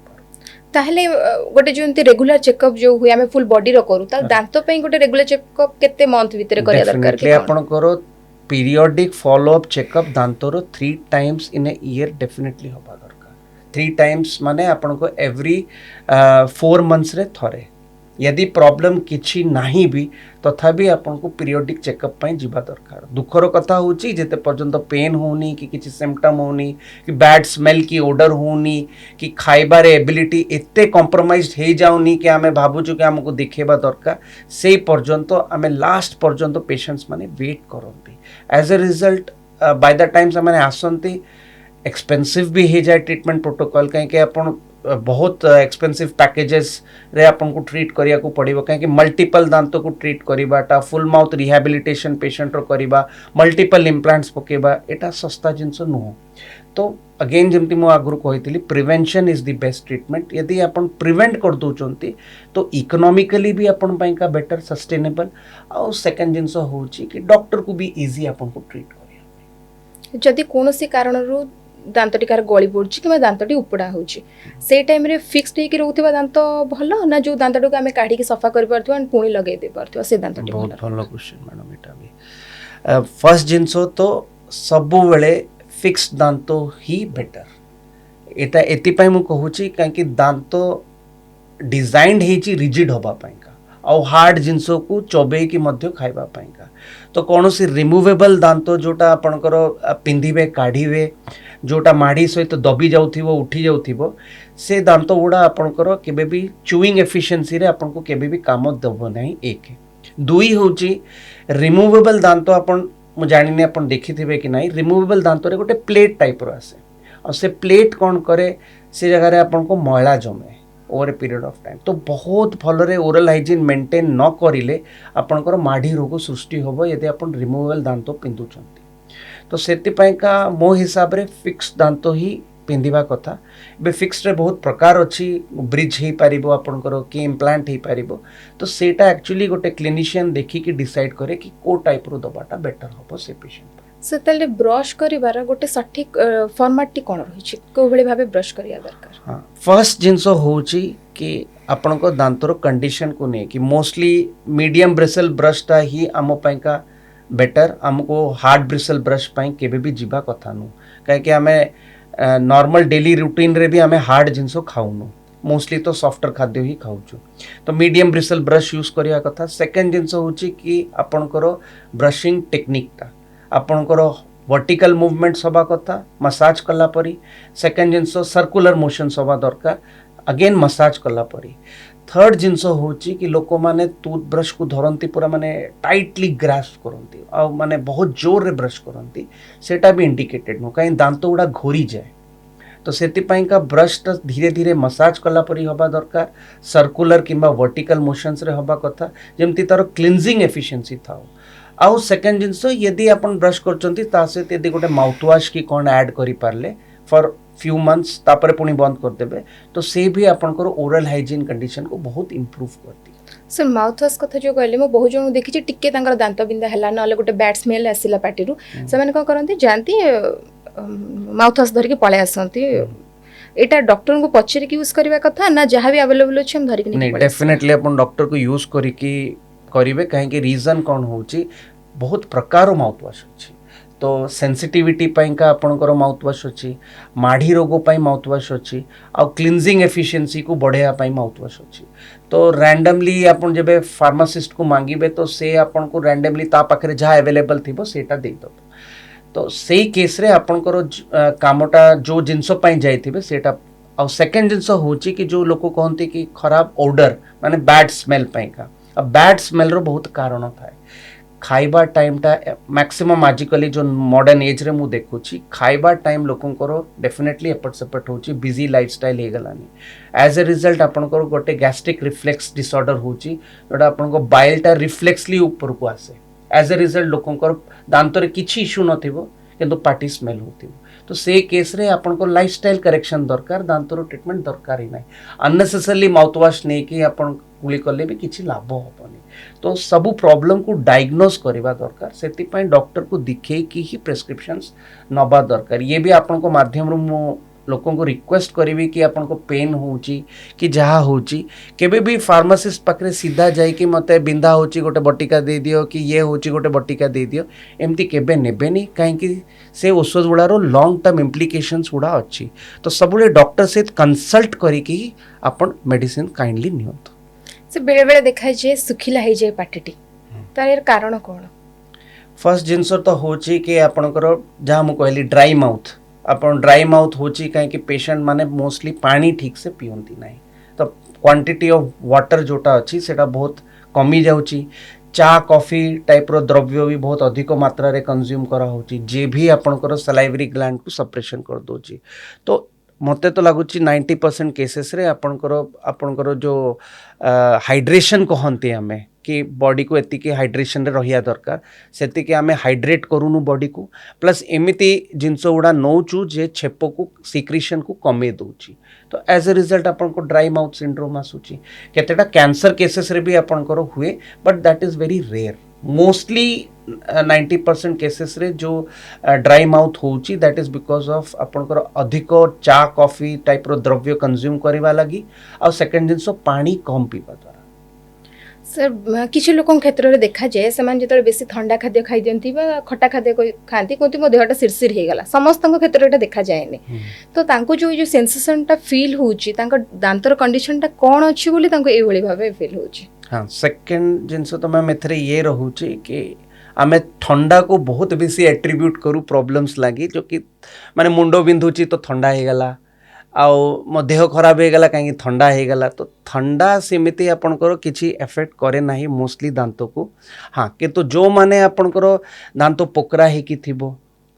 ताहले गोटे जो रेगुलर चेकअप जो हुए हमें फुल बॉडी रो करू ता दांत पे गोटे रेगुलर चेकअप केते मंथ भीतर करिया दरकार कि अपन करो पीरियोडिक फॉलो अप चेकअप दांतरो 3 times in a year definitely होबा दरकार 3 टाइम्स माने अपन को एवरी 4 मंथ्स रे थरे यदि प्रॉब्लम किछि नाही भी तथापि अपन को पीरियोडिक चेकअप पाई जिबा दरकार दुखर कथा होची जेते पर्यंत पेन होनी कि किछि सिम्पटम होनी कि बैड स्मेल की ओडर होनी कि खाइबार एबिलिटी एते कॉम्प्रोमाइज्ड हे जाउनी कि आमे भाबुछु कि हमको दिखेबा दरकार से पर्यंत आमे लास्ट पर्यंत पेशेंट्स माने वेट करंती as a result by the times माने आसंती एक्सपेंसिव भी हे जाए ट्रीटमेंट प्रोटोकॉल कहीं अपन बहुत एक्सपेंसिव पैकेजेस रे आपन को ट्रीट करिया को पड़िबो कहीं मल्टीपल दांत को ट्रीट करिबाटा फुल माउथ रिहैबिलिटेशन पेशेंट रो करिबा मल्टीपल इम्प्लांट्स पकेबा एटा सस्ता जिंस नुह तो अगेन जमती मु आगुरु कहितली prevention is the best treatment यदि अपन प्रिवेंट कर दोचंती तो इकोनॉमिकली भी अपन पई का बेटर सस्टेनेबल आ सेकंड जिंस होची कि डॉक्टर को भी इजी अपन को ट्रीट करिया जदि कोनोसी कारणरू दांतटी कार गली पड़ुछि कि दांतटी उपड़ा होछि से टाइम रे फिक्स्ड हेकि रहउथिबा दांत भलो ना जो दांतटो के हमें काढी के सफा कर परथु एंड पुणी लगे दे परथु से दांतटी बहुत भलो क्वेश्चन मैडम एटा भी फर्स्ट जिंस तो सब बेले फिक्स्ड दांत ही बेटर एटा एति पई मु कहूछि काहे दांत डिजाइन्ड हेछि रिजिड होबा पई का आ हार्ड जिंस को चोबे की मध्य खाइबा पई का तो कौन सी रिमूवेबल दांत जोटा आपणकर पिंधिबे काढ़ीबे जोटा माड़ी सहित दबी जाउथिबो उठी जाउथिबो से दांत गुड़ा आपणकर केबे भी चुइंग एफिशिएंसी रे आपन को केबे भी काम देबो नहीं एक दुई होची रिमूवेबल दांत आपन मु जानिने आपन देखिथिबे कि नहीं रिमूवेबल दांत रे गोटे प्लेट टाइप रो आसे और से प्लेट कौन करे से जगह रे आपन को मैला जमे over a period of time तो बहुत भलरे ओरल हाइजीन मेंटेन न करिले आपनकर माढ़ी रोग सृष्टि होबो यदि आपन रिमूवेबल दांत पिंधुचंती तो सेति पई का मो हिसाब रे फिक्स दांत ही पिंधिबा कथा बे फिक्स रे बहुत प्रकार अछि ब्रिज हे पारिबो आपनकर कि इम्प्लांट हे पारिबो तो सेटा एक्चुअली गोटे क्लिनिशियन देखि कि डिसाइड करे कि को टाइप रो दबाटा बेटर होबो से पेशेंट से तले ब्रश करिवार गोटे सठिक फॉर्मेट कोन रहिछि को भली भाबे ब्रश करिया दरकार हां फर्स्ट जिंस होची कि आपनको दांतर कंडीशन को नहीं कि मोस्टली मीडियम ब्रिसल ब्रश ता ही आम पई का बेटर हमको हार्ड ब्रिसल ब्रश पई केबे भी जीवा कथा नु काहे कि हमें नॉर्मल डेली रूटीन रे भी हमें हार्ड जिंस खाउनु मोस्टली तो सॉफ्टर खाद्य ही खाऊछु तो मीडियम ब्रिसल ब्रश यूज करिया कथा सेकंड जिंस होची कि आपनकर ब्रशिंग टेक्निक ता आपनकर वर्टिकल मूवमेंट सभा कथा मसाज कला परी सेकंड जिंस सर्कुलर मोशन सभा दरकार अगेन मसाज कला परी थर्ड जिंस होची कि लोक माने टूथब्रश को धरंती पूरा माने टाइटली ग्रास्प करंती आ माने बहुत जोर रे ब्रश करंती सेटा भी इंडिकेटेड नो काई दांत गुडा घोरी जाए तो सेति पई का ब्रश त धीरे धीरे मसाज कला परी होबा दरकार सर्कुलर किंबा वर्टिकल मोशंस रे होबा कथा जेमति तार क्लींजिंग एफिशिएंसी थाओ आउ सेकंड जिंस यदि अपन ब्रश करचंती ता से यदि गोटे माउथ वाश की कोन ऐड करि पारले फॉर फ्यू मंथ्स तापर पुणी बंद कर देबे तो से भी आपनकर ओरल हाइजीन कंडीशन को बहुत इंप्रूव करती सर माउथ वाश कथा जो कहले मो बहुत जण देखि टिके तांकर दांत बिंदा हला नले गोटे बैड स्मेल आसिला पाटी रु से माने को करंती जानती माउथ वाश धर के पळे आसंती एटा डॉक्टर को पछरे की यूज करबा कथा ना जहां भी अवेलेबल अछि हम धर के नहीं डेफिनेटली अपन डॉक्टर को यूज करी की करिवे काहे कि रीजन कोन होची बहुत प्रकार माउथ वाश अछि तो सेंसिटिविटी पाई का आपनकर माउथ वाश अछि माढ़ी रोग पाई माउथ वाश अछि आ क्लींजिंग एफिशिएंसी को बढ़ेया पाई माउथ वाश अछि तो रैंडमली आपन जेबे फार्मासिस्ट को मांगीबे तो से आपन को रैंडमली ता पाखरे जहा अवेलेबल थिबो सेटा देई दब तो सेही केस रे आपनकर कामटा जो जिंस पाई जाइथिबे सेटा आ सेकंड जिंस होची कि जो लोक कहंती कि खराब ओडर माने बैड स्मेल पाई का अब बैड स्मेल रो बहुत कारण थाए खाइबा टाइम टा मैक्सिमम आजिकली जो मॉडर्न एज रे मु देखुची खाइबा टाइम लोकंकर डेफिनेटली एपट सेपट होची बिजी लाइफस्टाइल हे गलानी एज ए रिजल्ट आपनकर गोटे गैस्ट्रिक रिफ्लेक्स डिसऑर्डर होची जोटा आपनको बाइल टा रिफ्लेक्सली ऊपर को आसे एज ए रिजल्ट लोकंकर दांत रे किछि इशू नथिबो किंतु पार्टी स्मेल होथिबो तो से केस रे आपनको लाइफस्टाइल करेक्शन दरकार दांत रो ट्रीटमेंट दरकार ही नाही अननेसेसरली माउथ वाश नै कि आपन गुली करले भी किछि लाभ होबनी तो सबु प्रॉब्लम को डायग्नोज करबा दरकार सेति पई डॉक्टर को दिखे कि ही प्रेस्क्रिप्शंस नबा दरकार ये भी आपन को माध्यम रो मो लोकों को रिक्वेस्ट करिवे कि आपन को पेन होची कि जहा होची केबे भी फार्मासिस्ट पाखरे सीधा जाई कि मते बिंदा होची गोटे बटिका दे दियो कि ये होची गोटे बटिका दे दियो एमती केबे नेबेनी काहे कि से औषध गुड़ा रो लॉन्ग टर्म इम्प्लिकेशंस गुड़ा अछि तो सबुले डॉक्टर से कंसल्ट करी कि आपन मेडिसिन काइंडली नियंतो से बेले बेले देखा जे सुखिला हे जे पाटीटी तार कारण कोन फर्स्ट जिंस तो होची कि आपनकर जहा मु कहली ड्राई माउथ अपन ड्राई माउथ होची काहे कि पेशेंट माने मोस्टली पानी ठीक से पियंती नाही तो क्वांटिटी ऑफ वाटर जोटा अछि सेटा बहुत कमी जाउची चा कॉफी टाइप रो द्रव्य भी बहुत अधिक मात्रा रे कंज्यूम करा होची जे भी आपनकर सलाइवरी ग्लैंड को सप्रेशन कर दोची तो मते तो लगुच 90% केसेस रे आपणकर जो हाइड्रेशन कहती आम कि बॉडी को एतिकी हाइड्रेशन रे रहिया दरकार सेतिकी आम हाइड्रेट करूनु बॉडी को प्लस एमिति जिनस गुड़ा नौचु जे छेप को सिक्रिशन को कमे दूची तो एज ए रिजल्ट आपको ड्राई माउथ सिंड्रोम आसूची केतेटा कैंसर केसेस रे भी आपणकर हुए but that is very rare mostly 90% cases रे जो ड्राई माउथ होची दैट इज बिकॉज ऑफ आपणकर अधिक चा कॉफी टाइप रो द्रव्य कंज्यूम करवा लगी आ सेकंड जिनस पानी कम पीवा द्वारा सर किसी लोक क्षेत्र में देखा जाए से जो बेसी ठंडा खाद्य खाई दिखती खटा खाद्य खाती कहते मो देहटा सिरसिर होगला समस्त क्षेत्र में देखा जाए तो तांको जो सेंसेशन टा फील होची दांतर कंडीशन टा कौन अच्छी बोली ये भाव फील होची हाँ सेकेंड जिनस तो मैम एथरे ये रहूची कि आमे ठंडा को बहुत बेसी एट्रीब्यूट करू प्रॉब्लम्स लगी जो कि माने मुंडो बिंधुची तो ठंडा होगला आउ मो देह खराब होगला कहीं ठंडा होगला तो ठंडा सेमती आपणकर किसी एफेक्ट करे ना मोस्टली दांत को हाँ किंतु जो माने आपणकर दांत पोकरा होकी थिबो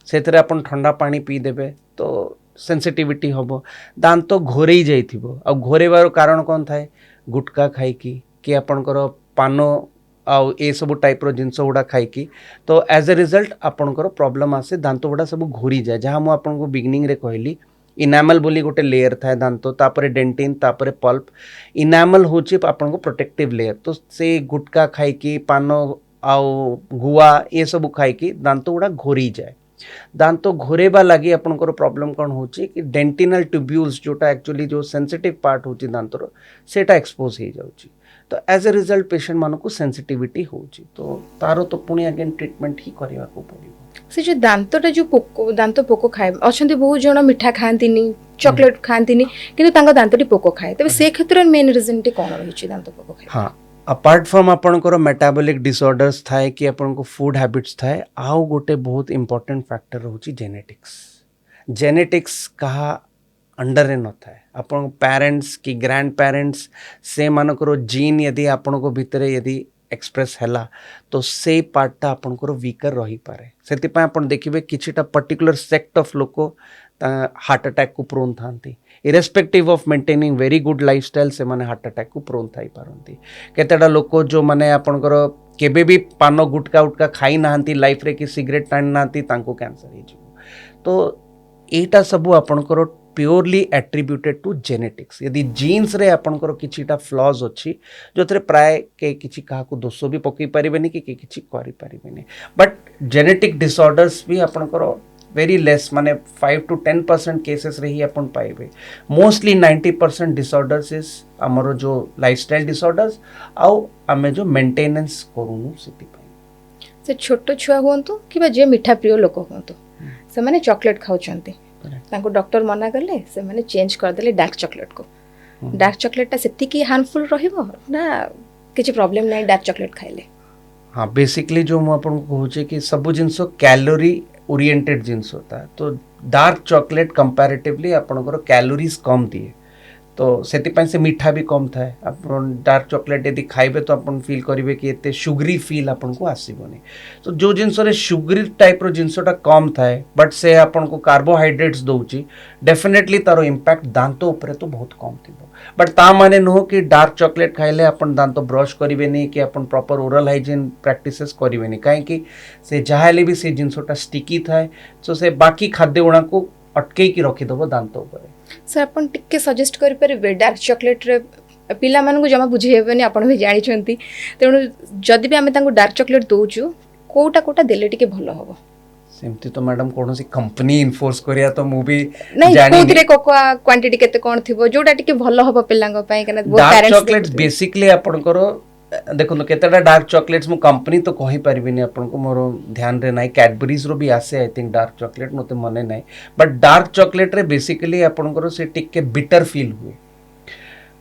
सेथरे आपण ठंडा पानी पी देबे तो सेंसिटिविटी हम दांत घोरई जाइथिबो आ घोरेबार कारण कौन थाए गुटका खाइकी कि आपणकर पान आउ ए सब टाइप रो जिनस गुड़ा खाइकी तो एज ए रिजल्ट आपणकर प्रॉब्लम आसे दांत गुड़ा सब घोरी जाए जहाँ मुझे आपको बिगनिंग रे कहली इनामल बोली गोटे लेयर थाए दांत तापर डेंटिन तापर पल्प इनामल होची आपको प्रोटेक्टिव लेयर तो से गुटका खाइकी पान आउ गुआ ये सब खाइकी दांत गुड़ा घोरी जाए दांत घोरेबा लगी आपणकर प्रॉब्लम कौन होची कि डेंटिनल ट्यूब्यूल्स जोटा एक्चुअली जो सेंसिटिव पार्ट होची दांतर सेटा एक्सपोज हो जाउची तो एज ए रिजल्ट पेशेंट मान को सेंसिटिविटी होची तो तारो तो पुणी अगेन ट्रीटमेंट ही करने को पड़ो से जो दांतटा जो पोको दांत पोको खाए अच्छा बहुत जन मिठा खाती चॉकलेट खाती कि दांतटी पोको खाए तबे से क्षेत्र में मेन रिजन टी कौन रही दांत पोको खाए हाँ अपार्ट फ्रॉम आपणकर मेटाबॉलिक डिसऑर्डर्स थाए कि आपनको फूड हैबिट्स थाए आउ गोटे बहुत इंपॉर्टेंट फैक्टर रोची जेनेटिक्स कहा अंडर रे न थाए आपन पेरेंट्स कि ग्रैंड पेरेंट्स से मानकर जीन यदि आपण को भितर यदि एक्सप्रेस हैला तो से पार्टा आपणकर वीकर रही पारे सेति आपण देखिबे किछिटा पर्टिकुलर सेक्ट ऑफ लोक हार्ट अटैक को प्रोन थांती irrespective of maintaining very good lifestyle से माने हार्ट अटैक को प्रोन थाई पारंती केतेटा लोक जो माने आपणकर केबे भी पान गुटका उटका खाई नांती लाइफ रे कि सिगरेट टाण नांती तांको कैंसर हे जिवो तो एटा सब आपणकर प्योरली एट्रीब्यूटेड टू जेनेटिक्स यदि जीन्स रे आपणकर किछिटा फ्लॉज अच्छी जो थे प्राय के किछि काहाकू दोष भी पकई पारिबेनी कि किछि करि पारिबेनी बट जेनेटिक डिसऑर्डर्स भी आपणकर वेरी लेस माने 5 to 10% केसेस रे ही अपन पाइबे मोस्टली 90% डिसऑर्डर्स इज हमरो जो लाइफस्टाइल डिसऑर्डर्स आउ आमे जो मेंटेनेंस करूनु सेति पाई से छोट छुआ हुंतु कि जे मिठा प्रिय लोक हुंतु से माने चॉकलेट खाउचंती तांको डॉक्टर मना करले से माने चेंज कर देले डार्क चॉकलेट को डार्क चॉकलेट सेति की हार्मफुल रहिबो ना किछि प्रॉब्लम नै डार्क चॉकलेट खाइले हाँ बेसिकली जो मु आपन को कहूचे कि सब जिंस कैलोरी ओरिएंटेड जिंस होता है तो डार्क चॉकलेट कंपैरेटिवली आपनकर कैलोरीज कम दिए तो सेतिपाई से मीठा भी कम थाए अपन डार्क चॉकलेट यदि खाइबे तो अपन फील करिवे कि एते शुगरी फील अपन को आसीबनी तो जो जिंस रे शुगरी टाइप रो जिंसटा कम थाए बट से अपन को कार्बोहाइड्रेट्स दउची डेफिनेटली तारो इंपैक्ट दांत ऊपर तो बहुत कम थिबो बट ता माने नो कि डार्क चॉकलेट खाइले अपन दांत ब्रश करिवेनी कि अपन प्रॉपर ओरल हाइजीन प्रैक्टिसेस करिवेनी काहे कि से जहाले भी से जिंसटा स्टिकी थाए तो से बाकी खाद्य गुणा को अटके की रखी दबो दांत ऊपर सर अपन टिके सजेस्ट करि परिबे डार्क चॉकलेट रे पिला मान को जमा बुझे हेबेनी अपन भी जानि छंती तेणु जदि भी आमे तांको डार्क चॉकलेट दोचु कोटा कोटा देले टिके भलो हबो सेमती तो मैडम कौन सी कंपनी इन्फोर्स करिया तो मु भी नहीं कोथरे कोकोआ क्वांटिटी केते कोन थिबो जोटा टिके भलो हबो पिलांग पई कना बहुत पेरेंट्स डार्क चॉकलेट बेसिकली अपन करो देखो केतेटा डार्क चॉकलेट्स मु कंपनी तो कहि परिबिनी अपन को मोर ध्यान रे नाही कैडबरीज रो भी आसे आई थिंक डार्क चॉकलेट मते मने नाही बट डार्क चॉकलेट रे बेसिकली अपन को से टिके बिटर फील हुए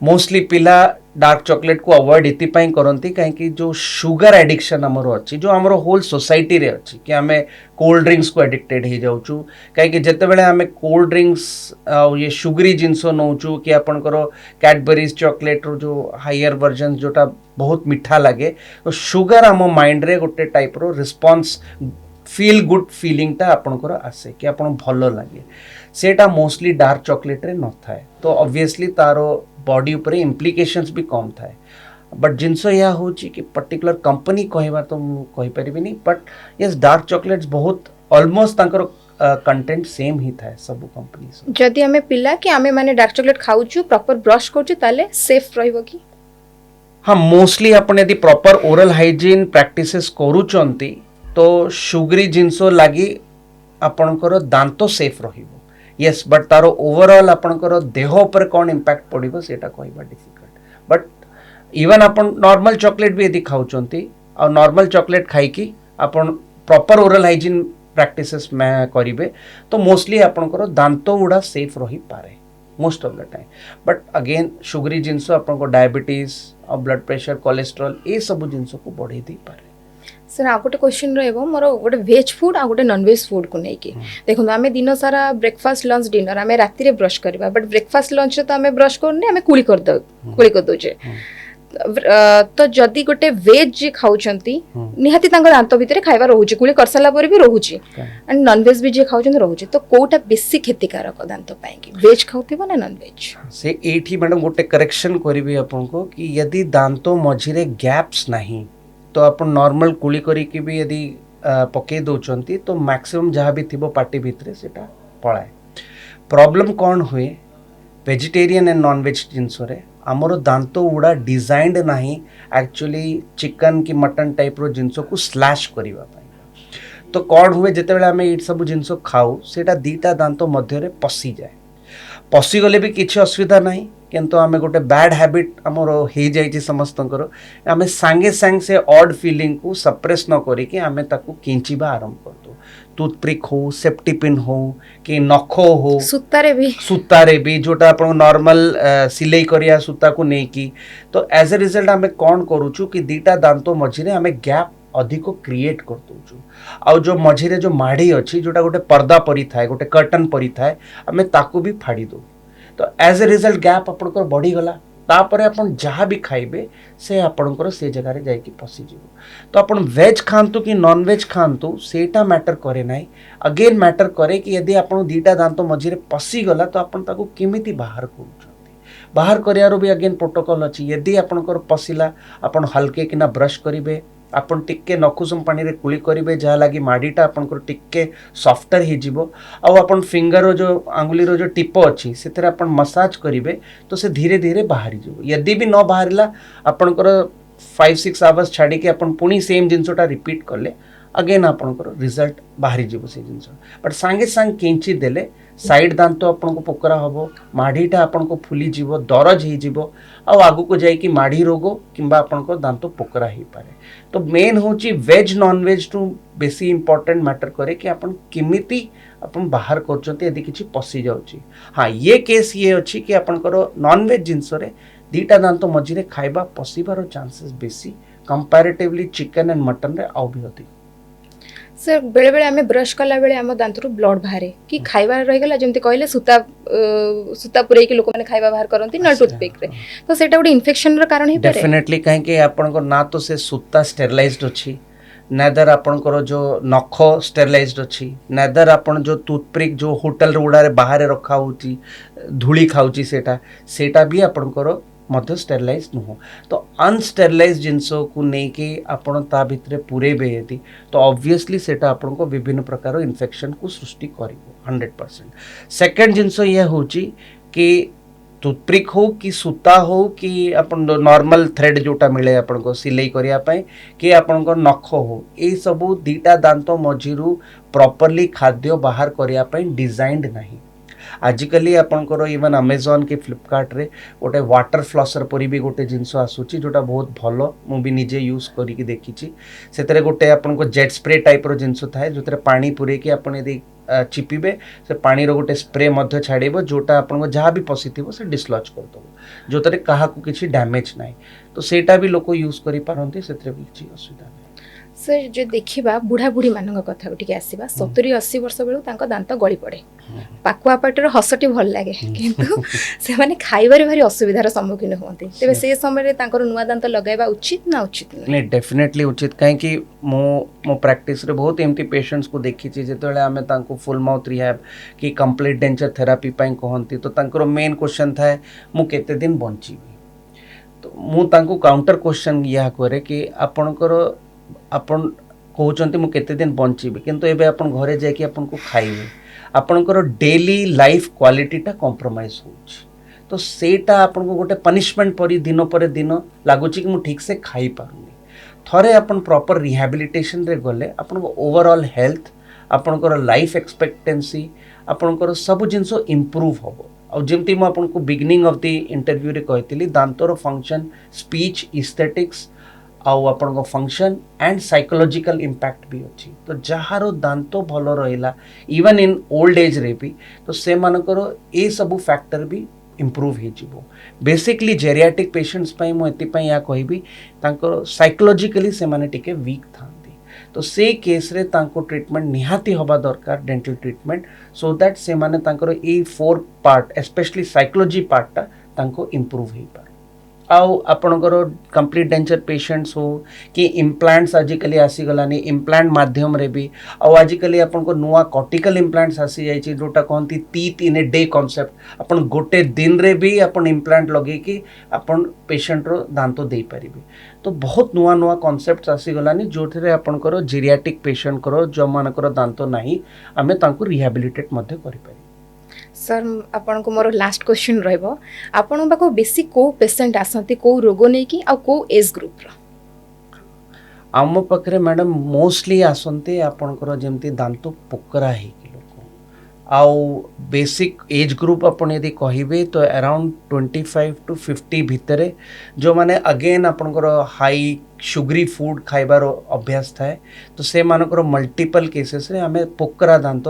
मोस्टली पिला डार्क चॉकलेट को अवॉइड इति पाई करंती काहे कि जो शुगर एडिक्शन हमरो अछि जो हमरो होल सोसाइटी रे अछि कि हमें कोल्ड ड्रिंक्स को एडिक्टेड हे जाउछु काहे कि जते बेले हमें कोल्ड ड्रिंक्स ये शुगरी जिंसो नौछु कि अपन करो कैडबरीज चॉकलेट रो जो हायर वर्जन जोटा बहुत मीठा लगे तो शुगर हम माइंड रे गोटे टाइप रो रिस्पांस फील गुड फीलिंग ता अपन को आसे कि अपन भलो लगे सेटा मोस्टली डार्क चॉकलेट रे न थाए तो ऑब्वियसली तारो बॉडी ऊपर इम्प्लिकेशंस भी कम थाए बट जिनस या होची कि पर्टिकुलर कंपनी कहवा तो मु कहि परिबिनी बट यस डार्क चॉकलेट्स बहुत ऑलमोस्ट तांकर कंटेंट सेम ही थाए सब कंपनीज जदि आमे पिला कि आमे माने डार्क चॉकलेट खाउछु प्रॉपर ब्रश करछु ताले सेफ रहइबो कि हाँ मोस्टली अपन यदि प्रॉपर ओरल हाइजीन प्रैक्टिसेस करूचंती तो शुगरी जिनस लगी आपणकर दांत सेफ रहिबो यस बट तारो ओवरऑल आपणकर देह पर कौन इम्पैक्ट पड़िबो सेटा कहबा difficult but even upon normal chocolate भी यदि खाउचंती और नॉर्मल चॉकलेट खाइकी अपन प्रॉपर ओरल हाइजीन प्रैक्टिसेस में करिवे तो मोस्टली आपणकर दांत गुड़ा सेफ रही पारे most of the time but again sugary जिनस आपको डायबिटीज और ब्लड प्रेशर कोलेस्ट्रॉल ये सब जिनस को बढ़े दे पारे सर आ गोटे क्वेश्चन रहइबो मोर गोटे वेज फूड आ गोटे नॉन वेज फूड को नै कि देखो आमे दिन सारा ब्रेकफास्ट लंच डिनर आमे राति रे ब्रश करबा बट ब्रेकफास्ट लंच तो आमे ब्रश करने आमे कुली कर दोजे तो जदि गोटे वेज जे खाउचंती निहाती तांको दांत भितरे खाइबा रहउची कुली करसला पर भी रहउची एंड नॉन वेज भी जे खाउचंती रहउची तो कोटा बेसी क्षतिकारक दांत पाए कि वेज खाउथिबो ना नॉन वेज से एठी मैडम गोटे करेक्शन करिवे आपन को कि यदि दांत मझिरे गैप्स नहीं तो अपन नॉर्मल कुली करी कि भी यदि पके दोचंती तो मैक्सिमम जहाँ भी थिबो पार्टी भितरे सेटा पळाए प्रॉब्लम कौन हुए वेजिटेरियन एंड नॉन वेज जिनस रे आमर दांत गुड़ा डिजाइंड नहीं एक्चुअली चिकन कि मटन टाइप रो जिनस को स्लैश करिवा पाई तो कौन हुए जितेबाला आम ये सब जिनस खाऊ सेटा दीटा दांत मध्य पशि जाए पशि गले भी किसी असुविधा नहीं किंतु आम गोटे बैड हैबिट आमर हो जाइए समस्तंकर आम सांगे सांग से ऑड फीलिंग को सप्रेस न करिकी आम ताकू किंचिबा आरंभ कर दो टूथपिक हो सेफ्टी पिन हो कि नख हो सूतारे भी जोटा आप नॉर्मल सिलाई करिया सूता को नहीं तो एज ए रिजल्ट आम कौन करूचु कि दीटा दांत मझिरे आम गैप अधिक क्रिएट कर दउछु आउ जो मझिरे जो माढ़ी अच्छी जोटा गोटे पर्दा परी थाए गोटे कर्टन परी थाए आम ताकू भी फाड़ी दो तो एज ए रिजल्ट गैप आपणकर बढ़ी गला तापर आपण जहाँ भी खाइबे से आपणकर से जगह रे जाइकी फसी जीवो तो आपण वेज खांतु कि नॉन वेज खांतु सेटा मैटर करे नाही अगेन मैटर करे कि यदि आपण दीटा दांत मझिरे पसी गला तो आपण ताकू केमिति बाहर करूछंती बाहर करियारो भी अगेन प्रोटोकॉल अछि यदि आपणकर पसिला आपण हल्के किना ब्रश करिवे आपण टिक्के नखुसुम पानी रे कुली करिवे जहा लागी माडीटा आपणकर टिक्के सॉफ्टर ही जीवो आ आपण फिंगर जो आंगुली रो जो टिप अछि सेतरे आपण मसाज करिवे तो से धीरे धीरे बाहरी जीवो यदि भी न बाहरिला आपणकर 5-6 आवर्स छाड़ी के आपण पुनी सेम जिनसोटा रिपीट करले अगेन आपणकर रिजल्ट बाहरी जीवो से जिनस बट सांगे सांग केंची देले साइड दांत आपन को पोकरा हबो माढ़ीटा आपन को फुली जीवो दरज ही जीवो आ आगु को जाई कि माढ़ी रोग किंबा आपन को दांत पोकरा ही पारे तो मेन होची वेज नॉन वेज टू बेसी इंपोर्टेंट मैटर करे कि आपन किमिति अपन बाहर करचते यदि किछि पसी जाउची हां ये केस ये अछि कि आपन को नॉन वेज जिंस रे दीटा दांत मझिरे खाइबा पसीबार चांसेस बेसी कंपैरेटिवली चिकन एंड मटन रे आउ भी अधिक सर बेले बेले आमे ब्रश कला बेले आम दांत रु ब्लड बाहरे कि खाइबा रही गला जेमति कहले सूता सूता पुरै कि लोक माने खाइबा बाहर करंती ना टूथपिक रे तो सेटा गोटे इन्फेक्शन रो कारण ही परे डेफिनेटली काहे कि आपन को ना तो से सूता स्टेरिलाइज्ड अछि नेदर आपन को जो नख स्टेरिलाइज्ड अछि नेदर आपन जो टूथपिक जो होटल गुड़ा रे बाहर रखा होची धूली खाउची सेटा भी आपन को मध्य स्टेरिलाइज नुह तो अनस्टेरिलाइज जिनसों को नहीं कि आपण ता भितरे पुरेबे यदि तो ऑब्वियसली सेटा आपण को विभिन्न प्रकार इन्फेक्शन को सृष्टि करिवो 100%। सेकंड जिनसो ये होची कि टूथपिक हो कि सूता हो कि आपण नॉर्मल थ्रेड जोटा मिले आपण को सिलाई करिया पय कि आपण को नख हो ए सब दीटा दांत मझिरु प्रॉपर्ली खाद्य बाहर करिया पय डिजाइंड नहीं आजिकली आपंकर इवन अमेजन के फ्लिपकार्ट रे गोटे वाटर फ्लॉसर परी भी गोटे जिनस आसूची जोटा बहुत भल मु भी निजे यूज करिकी देखिची सेतरे गोटे आपन को जेट स्प्रे टाइप रो जिनस थाए जोतरे पानी पुरे कि आपण यदि चिपिबे से पानी रो गोटे स्प्रे मध्य छाड़ीबो जोटा आपन को जहाँ भी पसिथिबो से डिसलॉज कर दबो जोतरे काहा को किछि डैमेज नाही तो सेटा भी लोक यूज करि पारंती सेतरे भी किछि असुविधा नाही सर जो देखा बुढ़ा बुढ़ी मान कथा टिके आसवा 70-80 वर्ष बेलू दांत गली पड़े पाकुआ पाटर हसटी भल लगे किंतु से माने खाइबारे भारी असुविधार सम्मुखीन होती तेरे से समय नुआ दांत लगाइबा उचित ना उचित नहीं डेफिनेटली उचित कहीं मो प्रैक्टिस रे बहुत एमती पेशेंट्स को देखी जिते आम फुल माउथ रिहैब कि कंप्लीट डेंचर थेरापी कहती तो तांकर मेन क्वेश्चन थाए मु केते दिन बंची तो मु तांको काउंटर क्वेश्चन या करे कि आपणकर आपण कहते मु केते दिन बंचीबी किंतु एबे आपण घरे जाके आपण को खाइबे आपणकर डेली लाइफ क्वालिटीटा कॉम्प्रोमाइज होउछि तो सेटा आपण को गोटे पनिशमेंट परी दिन लागुछि कि मु ठीक से खाई पारुनी थरे आपण प्रॉपर रिहैबिलिटेशन रे गले आपण को ओवरऑल हेल्थ आपणकर लाइफ एक्सपेक्टेंसी आपणकर सब जिंस इंप्रूव होबो और जमती मु आपण को बिगिनिंग ऑफ द इंटरव्यू रे कहतिली दांतर फंक्शन स्पीच एस्थेटिक्स आउ आपण फंक्शन एंड साइकोलॉजिकल इम्पैक्ट भी अच्छी तो जार दांत भल रहा इवन इन ओल्ड एज रे भी तो से मानकर ए सबू फैक्टर भी इम्प्रूव हो बेसिकली जेरियाटिक पेशेंट्स मुझे या कहबी साइकोलॉजिकली से माने टिके वीक था तो से केस रे तांको ट्रीटमेंट निहाती हवा दरकार डेंटल ट्रीटमेंट सो दैट से माने तांकर ए 4 पार्ट स्पेशली साइकोलॉजी पार्टा तांको इम्प्रूव हो पारे आउ आपणकर कंप्लीट डेंचर पेशेंट्स हो कि इम्प्लांट्स आजिकली आसीगलानी इम्प्लांट माध्यम रे भी आउ आजिकली आपन को नुआ कॉर्टिकल इम्प्लांट्स आसी जाइछि जोटा कहती teeth in a day concept अपन गोटे दिन रे भी अपन इम्प्लांट लगे कि अपन पेशेंट रो दांत दे पारिबे तो बहुत नुआ नुआ कॉन्सेप्ट्स आसीगलानी जोठरे आपणकर जेरियाटिक पेशेंट करो जो मानकर दांत नाही आमे तांको रिहैबिलिटेट मध्ये करि पारि सर आपन को मोर लास्ट क्वेश्चन रहबो आपन बाको बेसी को पेशेंट आसंती को रोग नै कि आ को एज ग्रुप रो आम पाखरे मैडम मोस्टली आसंते आपणकर जेमती दांत पोकरा हे कि लोक आउ बेसिक एज ग्रुप अपन यदि कहिबे तो अराउंड 25 to 50 भितरे जो माने अगेन आपणकर हाई शुगरी फूड खाइबार अभ्यास थाए तो से मानकर मल्टीपल केसेस रे हमें पोकरा दांत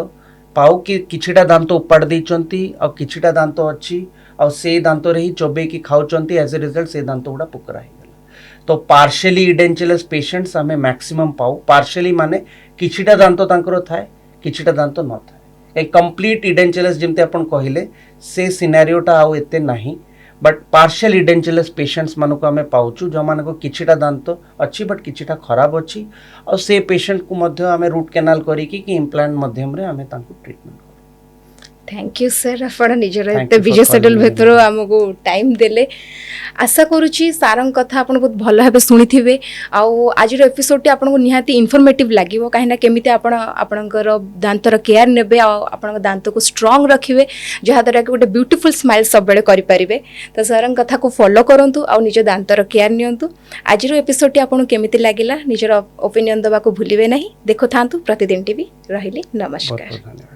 पाऊ कि किछिटा दांत उपाड़ देइचंती और किछिटा दांत अच्छी और से दांत रे ही चोबे की खाउचंती एज ए रिजल्ट से दांत गुड़ा पुकरा ही तो पार्शियली इडेंचुलस पेशेंट्स हमें मैक्सिमम पाऊ पार्शियली माने किछिटा दांत तांकर थाए किछिटा दांत न थाए ए कंप्लीट इडेंचुलस जेमते अपन कहिले से सिनेरियोटा आउ एते नाही बट पार्शियल इडेंचुलस पेशेंट्स मानको को हमें पाउछु जो मानको किछिटा दांत अच्छी बट किछिटा खराब अच्छी और से पेशेंट को मध्य हमें रूट कैनाल करी कि इम्प्लांट माध्यम रे हमें तांको ट्रीटमेंट थैंक यू सर आपण निजर एते बिजी शेड्यूल भीतर हमको टाइम देले आशा करूची सारंग कथा आपण बहुत भल भाबे सुनिथिबे आउ आज रो एपिसोड टी आपण को निहाती इन्फॉर्मेटिव लागिवो काहेना केमिते आपणकर दांतर केयर नेबे आ आपण दांत को स्ट्रांग रखिबे जहा द्वारा कि गोटे ब्यूटीफुल स्माइल सब बेले करि परिबे तो सारंग कथा को फॉलो करंतु आ निज दांतर केयर नियंतु आज रो एपिसोड टी आपण केमिते लागिला निजर ओपिनियन दबा को भूलिबे नहीं देखो थांतु प्रतिदिन टीवी रहिली नमस्कार।